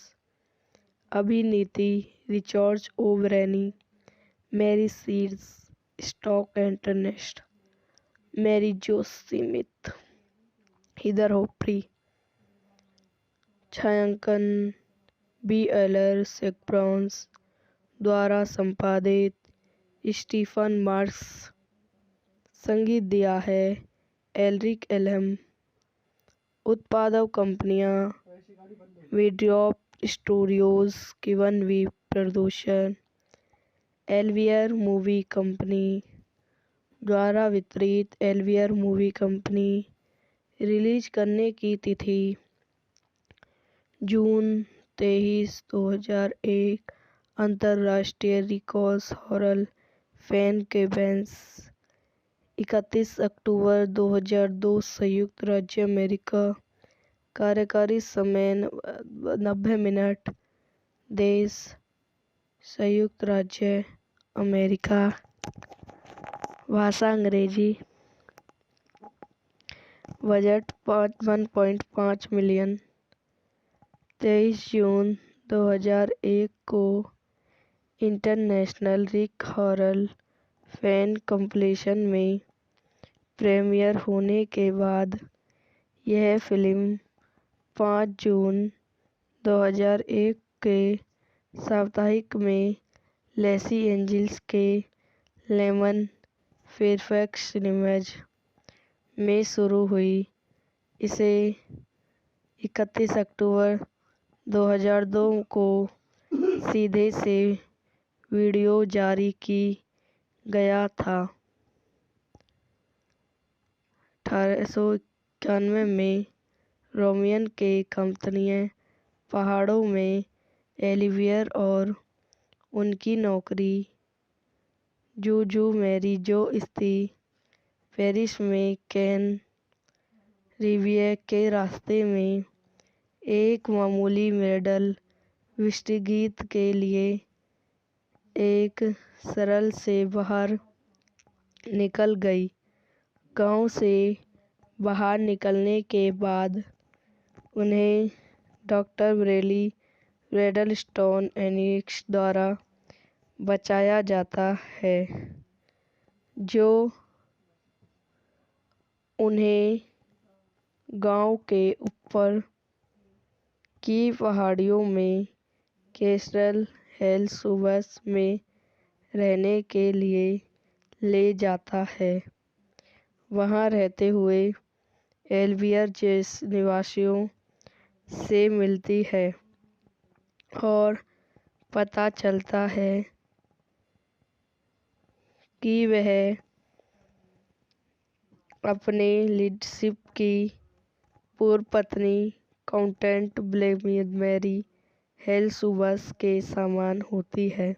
अभिनीति रिचर्ड ओ ब्रेनी, मैरी सीड्स, स्टॉक एंटरनेस्ट, मैरी जो स्मिथ, हिदर होपरी, छायांकन बी एलर सेक्ब्रॉन्स द्वारा संपादित स्टीफन मार्क्स। संगीत दिया है एल्रिक एलम। उत्पादक कंपनियां वीड्रॉप स्टूडियोज किवन वी प्रोडक्शन एल्वियर मूवी कंपनी द्वारा वितरित। एल्वियर मूवी कंपनी रिलीज करने की तिथि जून 23, 2001। अंतर्राष्ट्रीय रिकॉर्ड्स हॉरर फैन केबेंस 31 अक्टूबर 2002। संयुक्त राज्य अमेरिका। कार्यकारी समय 90 मिनट। देश संयुक्त राज्य अमेरिका। भाषा अंग्रेजी। Budget 1.5 million. 23 जून 2001 को इंटरनेशनल रिक हॉरर फैन कंपीलेशन में प्रीमियर होने के बाद यह फिल्म 5 जून 2001 के साप्ताहिक में लॉस एंजिल्स के लेमन फेयरफैक्स सिनेमाज में शुरू हुई। इसे 31 अक्टूबर 2002 को सीधे से वीडियो जारी की गया था। 1891 में रोमियन के कंपनियां पहाड़ों में एलिवियर और उनकी नौकरी जूजू मैरी जो स्थित पेरिस में कैन रिवियर के रास्ते में एक मामूली मेडल विस्तारगीत के लिए एक सरल से बाहर निकल गई। गांव से बाहर निकलने के बाद उन्हें डॉक्टर ब्रेली रेडलस्टोन एनिक्स द्वारा बचाया जाता है, जो उन्हें गांव के ऊपर की पहाड़ियों में कैसल हेल्सवर्थ में रहने के लिए ले जाता है। वहां रहते हुए एल्वियर जैसे निवासियों से मिलती है और पता चलता है कि वह अपने लीडरशिप की पूर्व पत्नी काउंटेंट मैरी हेल्सवर्थ के समान होती है।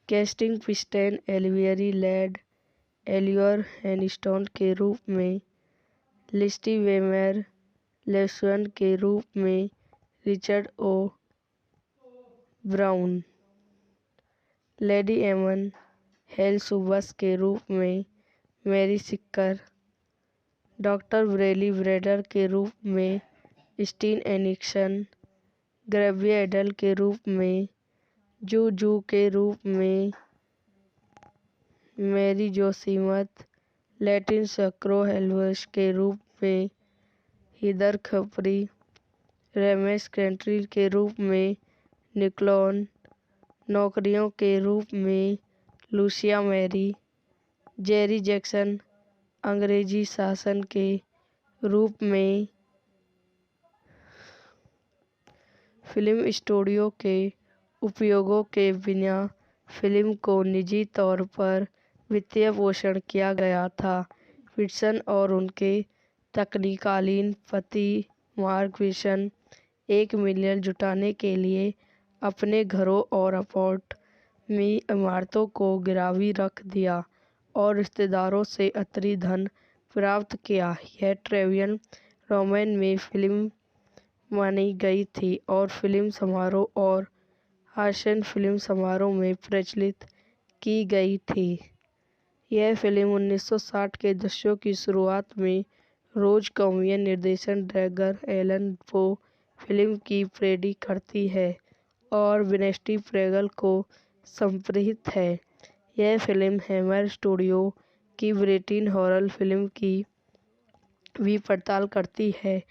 कैस्टिंग पिस्टन एल्वियरी लेड एलियोर हैनिस्टन के रूप में, लिस्टी वेमर लेस्वन के रूप में, रिचर्ड ओ ब्राउन लेडी एमन हेल्सवर्थ के रूप में, मैरी सिक्कर डॉक्टर ब्रेली ब्रेडर के रूप में, स्टीन एनिक्सन ग्रेवियर एडल के रूप में, जू के रूप में, मैरी जोसीमथ लैटिन सक्रो हेल्वर्स के रूप में, हीदर खपरी रेमेस कंट्री के रूप में, निकोलन नौकरियों के रूप में, लूसिया मैरी, जेरी जैक्सन अंग्रेजी शासन के रूप में। फिल्म स्टूडियो के उपयोगों के बिना फिल्म को निजी तौर पर वित्तीय पोषण किया गया था। पीटरसन और उनके तत्कालीन पति मार्क विल्सन 1 मिलियन जुटाने के लिए अपने घरों और अपार्टमेंट में इमारतों को गिरवी रख दिया और रिश्तेदारों से अतिरिक्त धन प्राप्त किया। यह ट्रेवियन रोमन में फिल्म मानी गई थी और फिल्म समारोह और हासन फिल्म समारोह में प्रचलित की गई थी। यह फिल्म 1960 के दशक की शुरुआत में रोज कॉमियन निर्देशित ड्रैगर एलन पो फिल्म की पैरोडी करती है और विंस्टी प्रेगल को समर्पित है। यह फिल्म हैमर स्टूडियो की ब्रिटिश हॉरर फिल्म की भी पड़ताल करती है।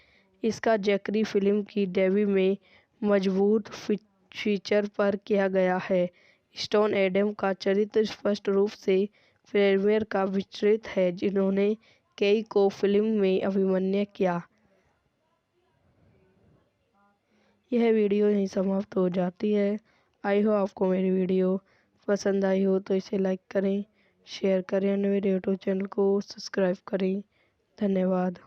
इसका जिक्र फिल्म की डेब्यू में मजबूत फीचर पर किया गया है। स्टोन एडम का चरित्र स्पष्ट रूप से फ्लेमियर का विस्तृत है, जिन्होंने कई को फिल्म में अभिनय किया। यह वीडियो यहीं समाप्त हो जाती है। आई हो आपको मेरी वीडियो पसंद आई हो तो इसे लाइक करें, शेयर करें और मेरे यूट्यूब चैनल को सब्सक्राइब करें। धन्यवाद।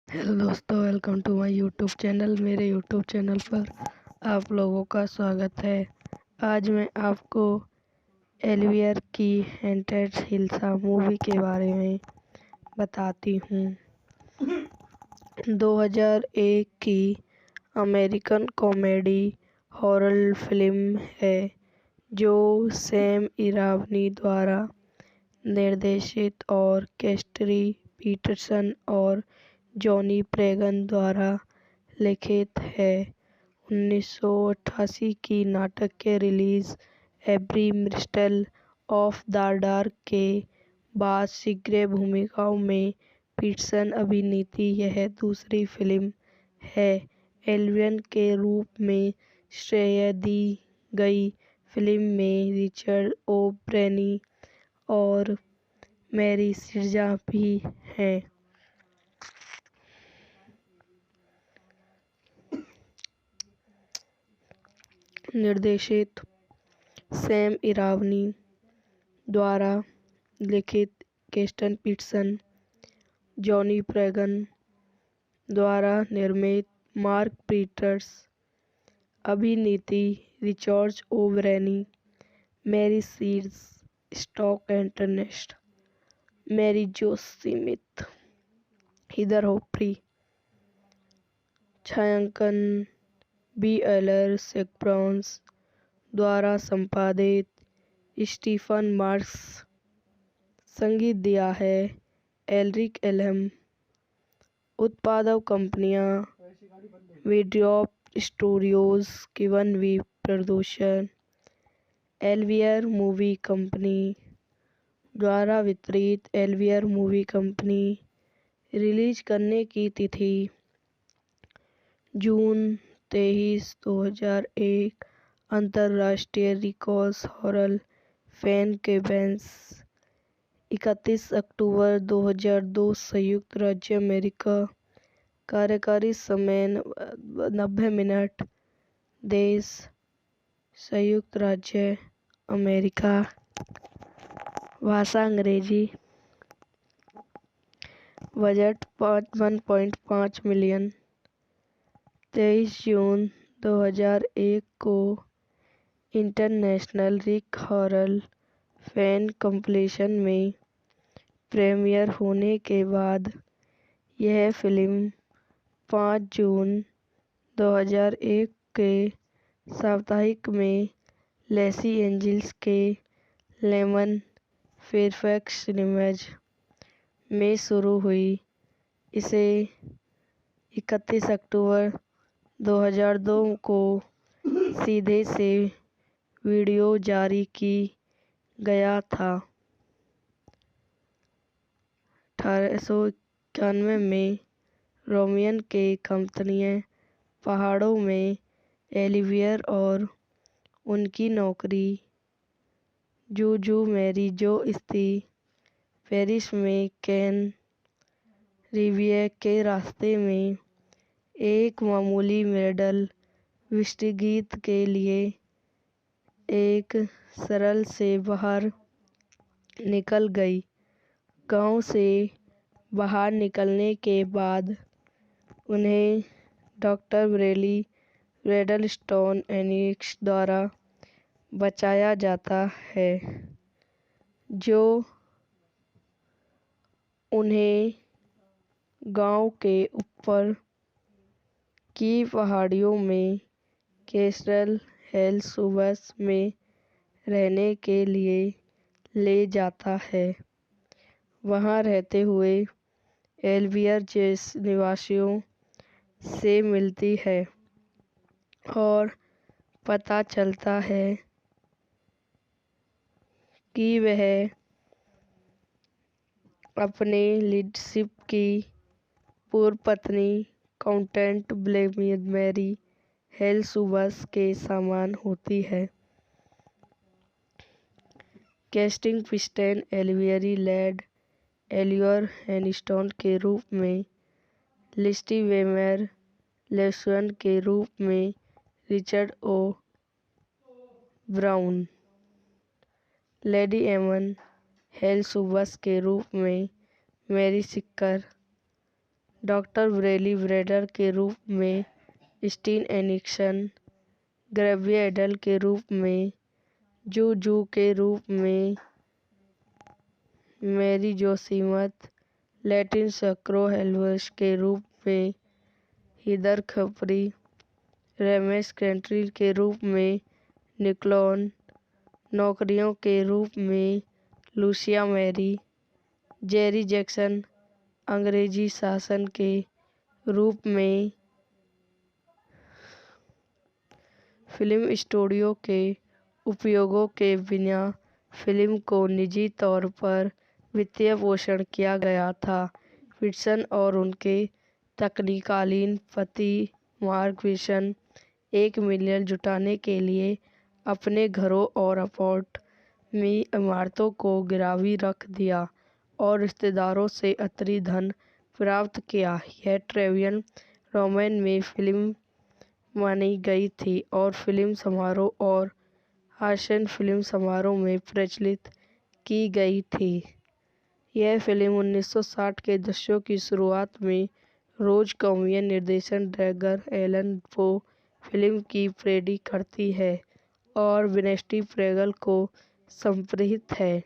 हेलो दोस्तों, welcome to my YouTube channel. मेरे यूट्यूब चैनल पर आप लोगों का स्वागत है। आज मैं आपको एल्वियर की हेंटेड हिल्सा मूवी के बारे में बताती हूँ। 2001 की अमेरिकन कॉमेडी हॉरर फिल्म है जो सैम इरावनी द्वारा निर्देशित और कैस्टरी पीटरसन और जॉनी प्रेगन द्वारा लिखित है। 1988 की नाटक के रिलीज एब्री मिस्ट्री ऑफ द डार्क के बाद शीघ्र भूमिकाओं में पीटरसन अभिनीत यह दूसरी फिल्म है। एल्वियर के रूप में श्रेय दी गई फिल्म में रिचर्ड ओ'ब्रेनी और मैरी सिरजा भी हैं। निर्देशित सैम इरावनी द्वारा लिखित, कैस्टन पीटरसन, जॉनी प्रेगन द्वारा निर्मित, मार्क पीटर्स अभिनीत, रिचर्ड ओ'ब्रेनी, मैरी सीड्स, स्टॉक एंटरनेस्ट, मैरी जो स्मिथ, हीदर होप्री, छायांकन बी एलर सेक्ब्राउन्स द्वारा संपादित, स्टीफन मार्क्स। संगीत दिया है एल्रिक एलम। उत्पादक कंपनियां वीड्रॉप स्टूडियोज, गिवन वी प्रोडक्शन, एल्वियर मूवी कंपनी द्वारा वितरित। एल्वियर मूवी कंपनी। रिलीज करने की तिथि जून 23, 2001। अंतर्राष्ट्रीय रिकॉर्ड्स हॉरर फैन के बेंस 31 अक्टूबर 2002। संयुक्त राज्य अमेरिका। कार्यकारी समय 90 मिनट। देश संयुक्त राज्य अमेरिका। भाषा अंग्रेजी। Budget 1.5 million. 23 जून 2001 को इंटरनेशनल रिक हॉरर फैन कॉम्पिटिशन में प्रीमियर होने के बाद यह फिल्म 5 जून 2001 के साप्ताहिक में लॉस एंजिल्स के लेमन फेयरफैक्स सिनेमाज में शुरू हुई। इसे 31 अक्टूबर 2002 को सीधे से वीडियो जारी की गया था। 1891 में रोमियन के कंपनियां पहाड़ों में एल्वियर और उनकी नौकरी जूजू मैरी जो स्थित पेरिस में कैन रिवियर के रास्ते में एक मामूली मेडल विस्तारगीत के लिए एक सरल से बाहर निकल गई। गांव से बाहर निकलने के बाद उन्हें डॉक्टर ब्रेली रेडलस्टोन एनिक्स द्वारा बचाया जाता है, जो उन्हें गांव के ऊपर की पहाड़ियों में कैसल हेल्सवर्थ में रहने के लिए ले जाता है। वहां रहते हुए एल्वियर जैसे निवासियों से मिलती है और पता चलता है कि वह अपने लीडरशिप की पूर्व पत्नी काउंटेंट ब्लेमियर मैरी हेल्सुबस के समान होती है। कैस्टिंग पिस्टन एलिवियरी लैड एलियोर हैनिस्टन के रूप में, लिस्टी वेमर लेस्वन के रूप में, रिचर्ड ओ ब्राउन, लेडी एमन हेल्सुबस के रूप में, मैरी सिक्कर, डॉक्टर ब्रेली ब्रेडर के रूप में, स्टीन एनिक्सन, ग्रेविया एडल के रूप में, जू के रूप में, मैरी जोसीमथ, लैटिन सक्रो हेल्वस के रूप में, हिदर खपरी, रेमेस कैंट्री के रूप में, निकलॉन, नौकरियों के रूप में, लूसिया मैरी, जेरी जैक्सन, अंग्रेजी शासन के रूप में, फिल्म स्टूडियो के उपयोगों के बिना फिल्म को निजी तौर पर वित्तीय पोषण किया गया था। पिटसन और उनके तकनीकालीन पति मार्क पिटसन $1 मिलियन जुटाने के लिए अपने घरों और अपार्ट में इमारतों को गिरवी रख दिया और रिश्तेदारों से अतिरिक्त धन प्राप्त किया। यह ट्रेवियन रोमन में फिल्म मानी गई थी और फिल्म समारोह और हासन फिल्म समारोह में प्रचलित की गई थी। यह फिल्म 1960 के दशक की शुरुआत में रोज कॉमियन निर्देशित ड्रैगर एलन पो फिल्म की पैरोडी करती है और विंस्टी प्रेगल को समर्पित है।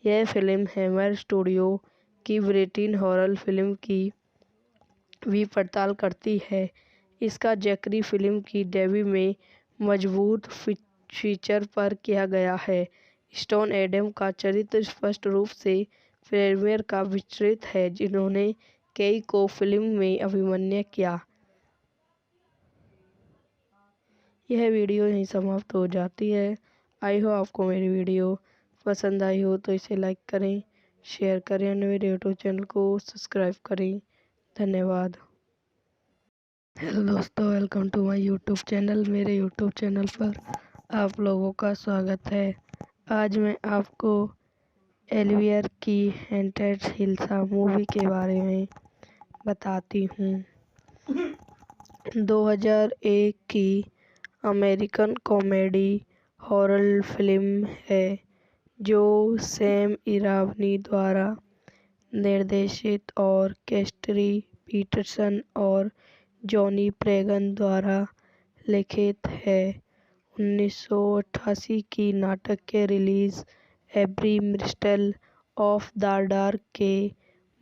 यह फिल्म हैमर स्टूडियो की ब्रिटिश हॉरर फिल्म की भी पड़ताल करती है। इसका जिक्र फिल्म की डेब्यू में मजबूत फीचर पर किया गया है। स्टोन एडम का चरित्र स्पष्ट रूप से प्रीमियर का विचरित है, जिन्होंने कई को फिल्म में अभिनय किया। यह वीडियो यहीं समाप्त हो जाती है। आई हो आपको मेरी वीडियो पसंद आई हो तो इसे लाइक करें, शेयर करें और मेरे यूट्यूब चैनल को सब्सक्राइब करें। धन्यवाद। हेलो दोस्तों, welcome to my YouTube channel. मेरे यूट्यूब चैनल पर आप लोगों का स्वागत है। आज मैं आपको एलिवियर की हॉन्टेड हिल्सा मूवी के बारे में बताती हूँ। 2001 की अमेरिकन कॉमेडी हॉरर फिल्म है जो सैम इरावनी द्वारा निर्देशित और कैस्टरी पीटरसन और जॉनी प्रेगन द्वारा लिखित है। 1988 की नाटक के रिलीज एब्री मिस्ट्री ऑफ द डार्क के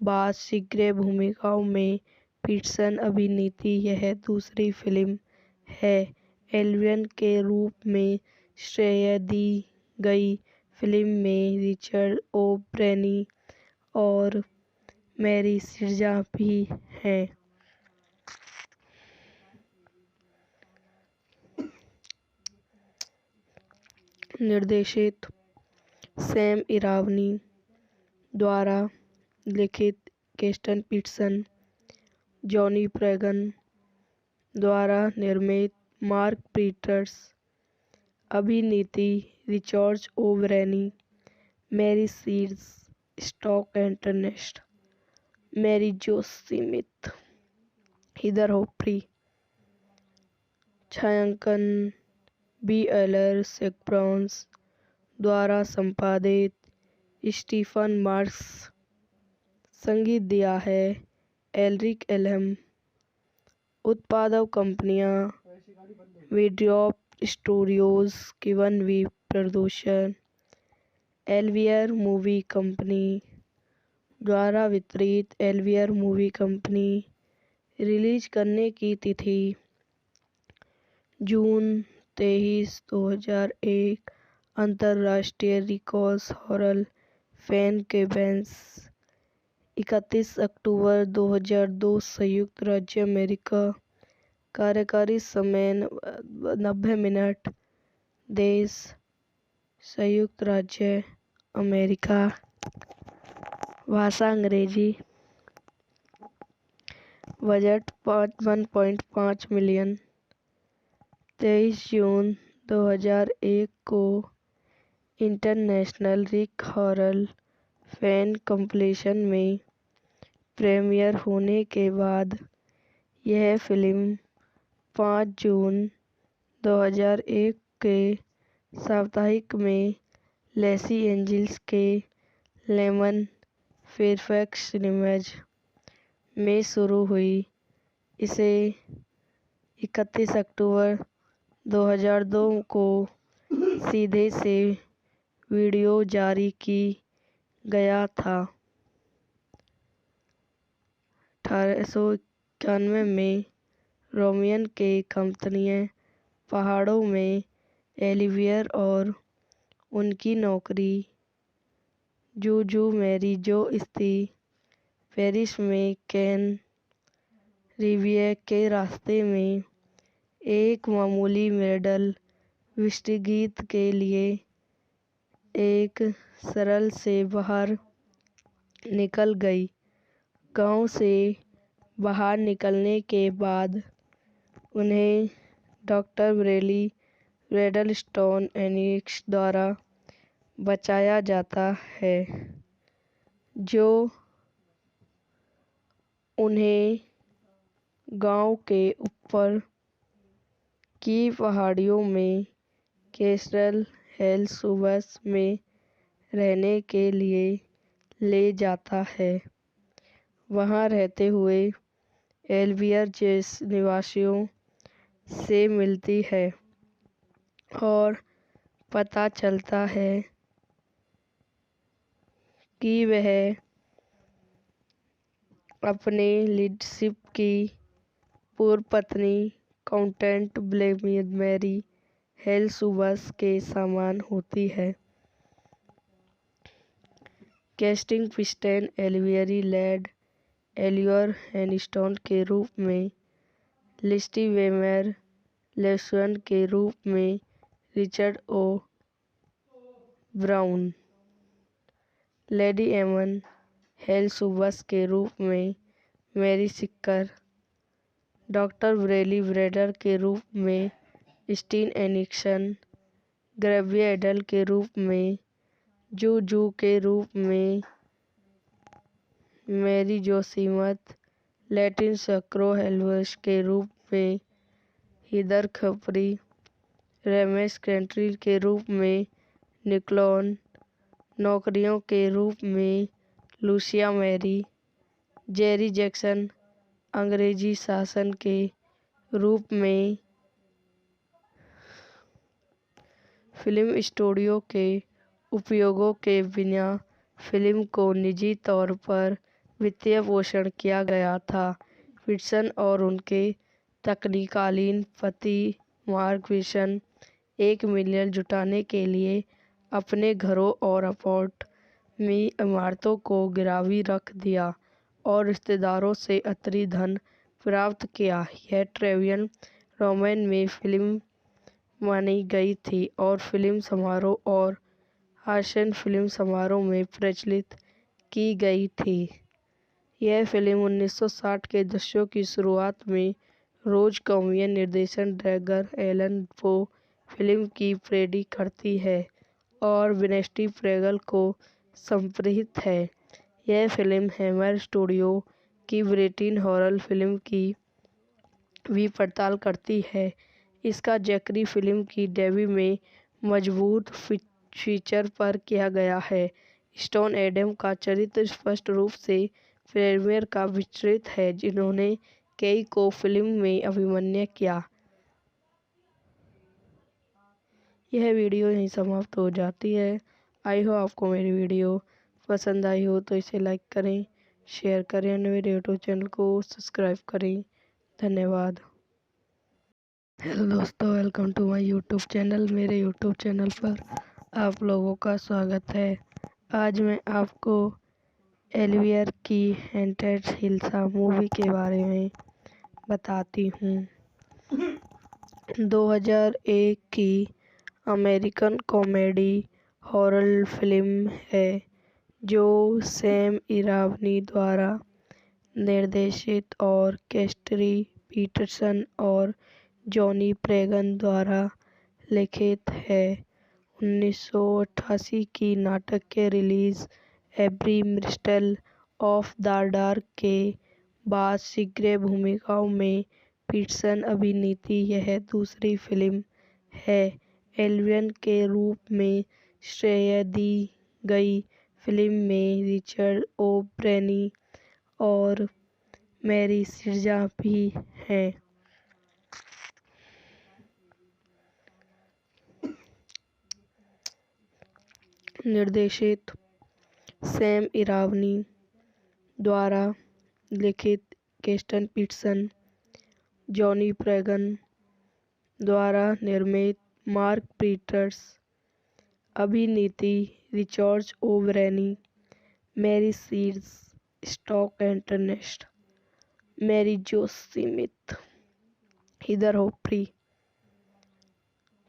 बाद शीघ्र भूमिकाओं में पीटरसन अभिनीत यह दूसरी फिल्म है। एलियन के रूप में श्रेय दी गई फिल्म में रिचर्ड ओ ब्रेनी और मैरी सिरजा भी हैं। निर्देशित सैम इरावनी द्वारा लिखित कैस्टन पीटरसन, जॉनी प्रेगन द्वारा निर्मित मार्क पीटर्स, अभिनीत रिचर्ड ओ ब्रेनी, मैरी सीड्स, स्टॉक एंटरनेस्ट, मैरी जो स्मिथ, हिदर होपरी, छायांकन बी एलर सेक्ब्राउन्स द्वारा संपादित स्टीफन मार्क्स, संगीत दिया है एल्रिक एलम, उत्पादक कंपनियां वीड्रॉप स्टूडियोज, किवन वी प्रोडक्शन, एलिवियर मूवी कंपनी द्वारा वितरित। एलिवियर मूवी कंपनी रिलीज करने की तिथि जून 23, 2001। अंतर्राष्ट्रीय रिकॉर्ड्स हॉरर फैन के बेंस 31 अक्टूबर 2002। संयुक्त राज्य अमेरिका। कार्यकारी समय 90 मिनट। देश संयुक्त राज्य अमेरिका। भाषा अंग्रेजी। Budget 1.5 million. 23 जून 2001 को इंटरनेशनल रिक हॉरर फैन कंपीलेशन में प्रीमियर होने के बाद यह फिल्म 5 जून 2001 के साप्ताहिक में लॉस एंजल्स के लेमन फेयरफैक्स सिनेमाज में शुरू हुई। इसे 31 अक्टूबर 2002 को सीधे से वीडियो जारी की गया था। 1891 में रोमियन के कंपनियां पहाड़ों में ओलिवियर और उनकी नौकरी जूजू मैरी जो स्थित पेरिस में कैन रिवियर के रास्ते में एक मामूली मेडल विष्टगीत के लिए एक सरल से बाहर निकल गई। गांव से बाहर निकलने के बाद उन्हें डॉक्टर ब्रेली रेडलस्टोन एनिक्स द्वारा बचाया जाता है, जो उन्हें गांव के ऊपर की पहाड़ियों में कैसल हेल्सवर्थ में रहने के लिए ले जाता है। वहां रहते हुए ओलिवियर जैसे निवासियों से मिलती है और पता चलता है कि वह अपने लीडरशिप की पूर्व पत्नी काउंटेंट मैरी हेल्सवर्थ के समान होती है। कैस्टिंग पिस्टन ओलिवियर लेड एलियोर हैनिस्टन के रूप में, लिस्टी वेमर लेस्वन के रूप में, रिचर्ड ओ ब्राउन, लेडी एमन हेल्सवर्थ के रूप में, मैरी सिक्कर, डॉक्टर ब्रेली ब्रेडर के रूप में, स्टीन एनिक्सन, ग्रेवियर एडल के रूप में, जू के रूप में, मैरी जोसीमथ, लैटिन सक्रो हेल्वर्स के रूप में, हीदर खपरी, रेमेस कैंट्री के रूप में, निकोलन, नौकरियों के रूप में, लूसिया मैरी, जेरी जैक्सन, अंग्रेजी शासन के रूप में। फिल्म स्टूडियो के उपयोगों के बिना फिल्म को निजी तौर पर वित्तीय पोषण किया गया था। पीटरसन और उनके तत्कालीन पति मार्क विल्सन 1 मिलियन जुटाने के लिए अपने घरों और अपार्टमेंट में इमारतों को गिरवी रख दिया और रिश्तेदारों से अतिरिक्त धन प्राप्त किया। यह ट्रेवियन रोमन में फिल्म मानी गई थी और फिल्म समारोह और हासन फिल्म समारोह में प्रचलित की गई थी। यह फिल्म 1960 के दशक की शुरुआत में रोज कॉमियन निर्देशित ड्रैगर एलन पो फिल्म की पैरोडी करती है और विंस्टी प्रेगल को समर्पित है। यह फिल्म हैमर स्टूडियो की ब्रिटिश हॉरर फिल्म की भी पड़ताल करती है। इसका जिक्र फिल्म की डेब्यू में मजबूत फीचर पर किया गया है। स्टोन एडम का चरित्र स्पष्ट रूप से प्रीमियर का विस्तृत है, जिन्होंने कई को फिल्म में अभिनय किया। यह वीडियो यहीं समाप्त हो जाती है। आई हो आपको मेरी वीडियो पसंद आई हो तो इसे लाइक करें, शेयर करें और मेरे यूट्यूब चैनल को सब्सक्राइब करें। धन्यवाद। हेलो दोस्तों, welcome to my YouTube channel. मेरे यूट्यूब चैनल पर आप लोगों का स्वागत है। आज मैं आपको ओलिवियर की हॉन्टेड हिल्स मूवी के बारे में बताती हूँ। 2001 की अमेरिकन कॉमेडी हॉरर फिल्म है जो सैम इरावनी द्वारा निर्देशित और कैस्टरी पीटरसन और जॉनी प्रेगन द्वारा लिखित है। 1988 की नाटक के release every mystery of the dark के बाद शीघ्र भूमिकाओं में पीटरसन अभिनीत यह दूसरी फिल्म है। एलियन के रूप में श्रेय दी गई फिल्म में रिचर्ड ओ ब्रेनी और मैरी सिरजा भी हैं। निर्देशित सैम इरावनी द्वारा लिखित केस्टन पीटरसन, जॉनी प्रेगन द्वारा निर्मित मार्क पीटर्स, अभिनीत रिचर्ड ओ ब्रेनी, मैरी सीड्स, स्टॉक एंटरनेस्ट, मैरी जो स्मिथ, हीदर होप्री,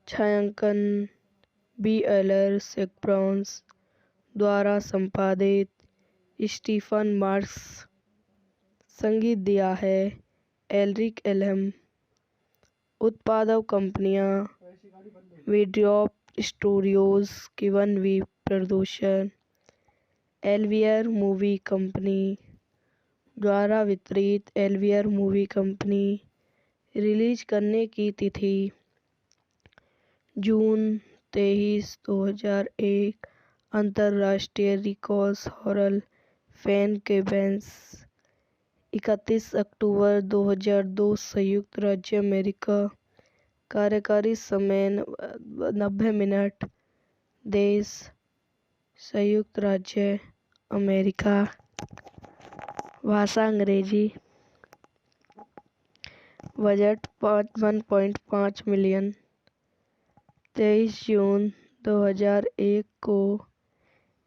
छायांकन बी एलर सेक्ब्राउन्स द्वारा संपादित, स्टीफन मार्क्स, संगीत दिया है एल्रिक एलम, उत्पादक कंपनियां वीड्रॉप स्टूडियोज, गिवन वी प्रोडक्शन, एल्वियर मूवी कंपनी द्वारा वितरित। एल्वियर मूवी कंपनी रिलीज करने की तिथि जून 23, 2001, अंतर्राष्ट्रीय रिकॉर्ड्स हॉरर फैन केबेंस 31 अक्टूबर 2002, संयुक्त राज्य अमेरिका, कार्यकारी समय 90 मिनट, देश संयुक्त राज्य अमेरिका, भाषा अंग्रेजी, बजट 1.5 मिलियन। 23 जून 2001 को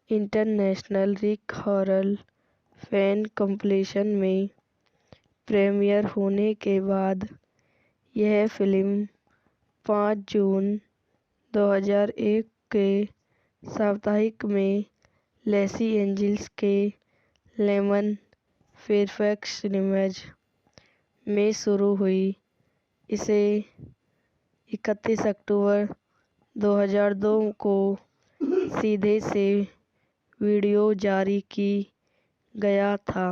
इंटरनेशनल रिक हॉरर फैन कॉम्पिटिशन में प्रीमियर होने के बाद यह फिल्म 5 जून 2001 के साप्ताहिक में लॉस एंजिल्स के लेमन फेयरफैक्स सिनेमाज में शुरू हुई। इसे 31 अक्टूबर 2002 को सीधे से वीडियो जारी की गया था।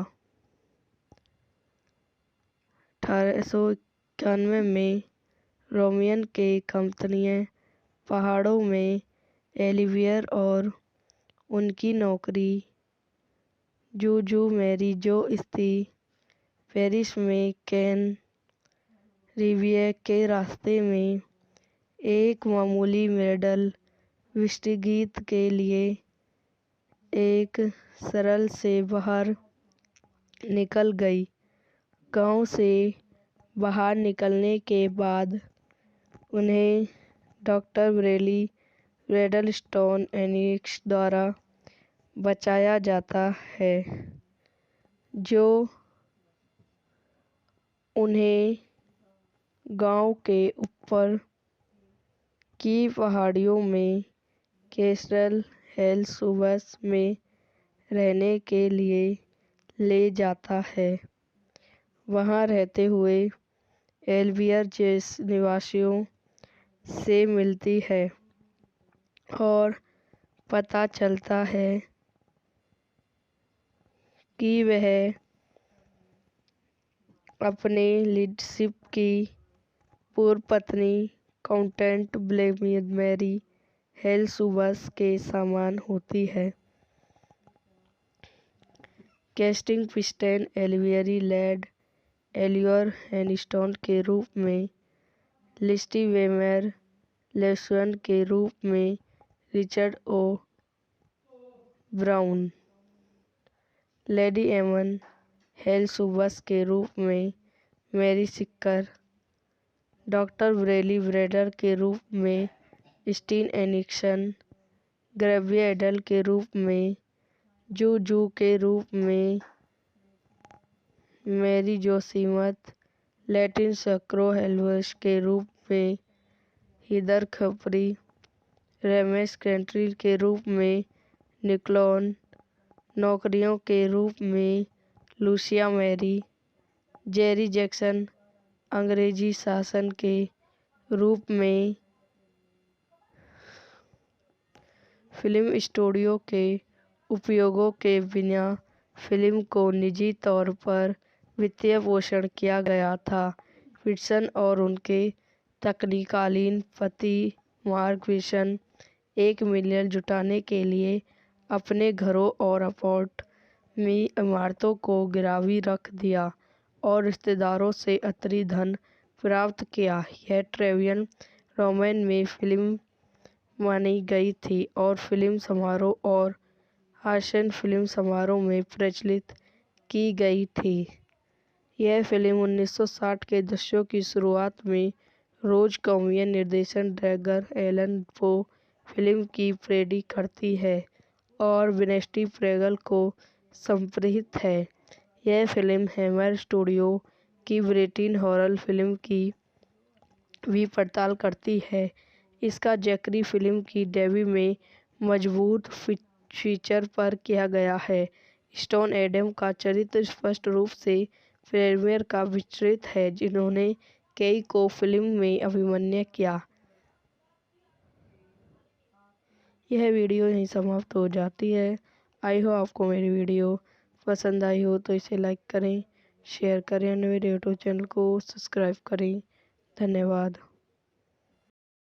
1891 में रोमियन के कंपनियां पहाड़ों में एलिवियर और उनकी नौकरी जूजू मैरी जो स्थित पेरिस में कैन रिवियर के रास्ते में एक मामूली मेडल विस्तारगीत के लिए एक सरल से बाहर निकल गई। गांव से बाहर निकलने के बाद उन्हें डॉक्टर ब्रेली रेडलस्टोन एनिक्स द्वारा बचाया जाता है, जो उन्हें गांव के ऊपर की पहाड़ियों में कैसल हेल्सवर्थ में रहने के लिए ले जाता है। वहां रहते हुए एल्वियर जैसे निवासियों से मिलती है और पता चलता है कि वह अपने लीडरशिप की पूर्व पत्नी काउंटेंट मैरी हेल्सवर्थ के समान होती है। कैस्टिंग पिस्टन एलिवियरी लेड एलियोर हैनिस्टन के रूप में, लिस्टी वेमर लेस्वन के रूप में, रिचर्ड ओ ब्राउन, लेडी एमन हेल्सवर्थ के रूप में, मैरी सिक्कर, डॉक्टर ब्रेली ब्रेडर के रूप में, स्टीन एनिक्सन, ग्रेवियर एडल के रूप में, जू के रूप में, मैरी जो स्मिथ, लैटिन सक्रो हेल्सवर्थ के रूप में, हीदर खपरी, रेमेस कैंट्री के रूप में, निकोलन नौकरियों के रूप में, लूसिया मैरी, जेरी जैक्सन अंग्रेजी शासन के रूप में फिल्म स्टूडियो के उपयोगों के बिना फिल्म को निजी तौर पर वित्तीय पोषण किया गया था। पीटसन और उनके तकनीकालीन पति मार्क पीटसन $1 मिलियन जुटाने के लिए अपने घरों और अपार्ट में इमारतों को गिरवी रख दिया और रिश्तेदारों से अतिरिक्त धन प्राप्त किया। यह ट्रेवियन रोमैन में फिल्म मानी गई थी और फिल्म समारोह और हासन फिल्म समारोह में प्रचलित की गई थी। यह फिल्म 1960 के दशक की शुरुआत में रोज कॉमियन निर्देशित ड्रैगर एलन पो फिल्म की पैरोडी करती है और विंस्टी प्रेगल को समर्पित है। यह फिल्म हैमर स्टूडियो की ब्रिटिश हॉरर फिल्म की भी पड़ताल करती है। इसका जिक्र फिल्म की डेब्यू में मजबूत फीचर पर किया गया है। स्टोन एडम का चरित्र स्पष्ट रूप से प्रीमियर का विचरित है, जिन्होंने कई को फिल्म में अभिनय किया। यह वीडियो यहीं समाप्त हो जाती है। आई हो आपको मेरी वीडियो पसंद आई हो तो इसे लाइक करें, शेयर करें और मेरे यूट्यूब चैनल को सब्सक्राइब करें। धन्यवाद।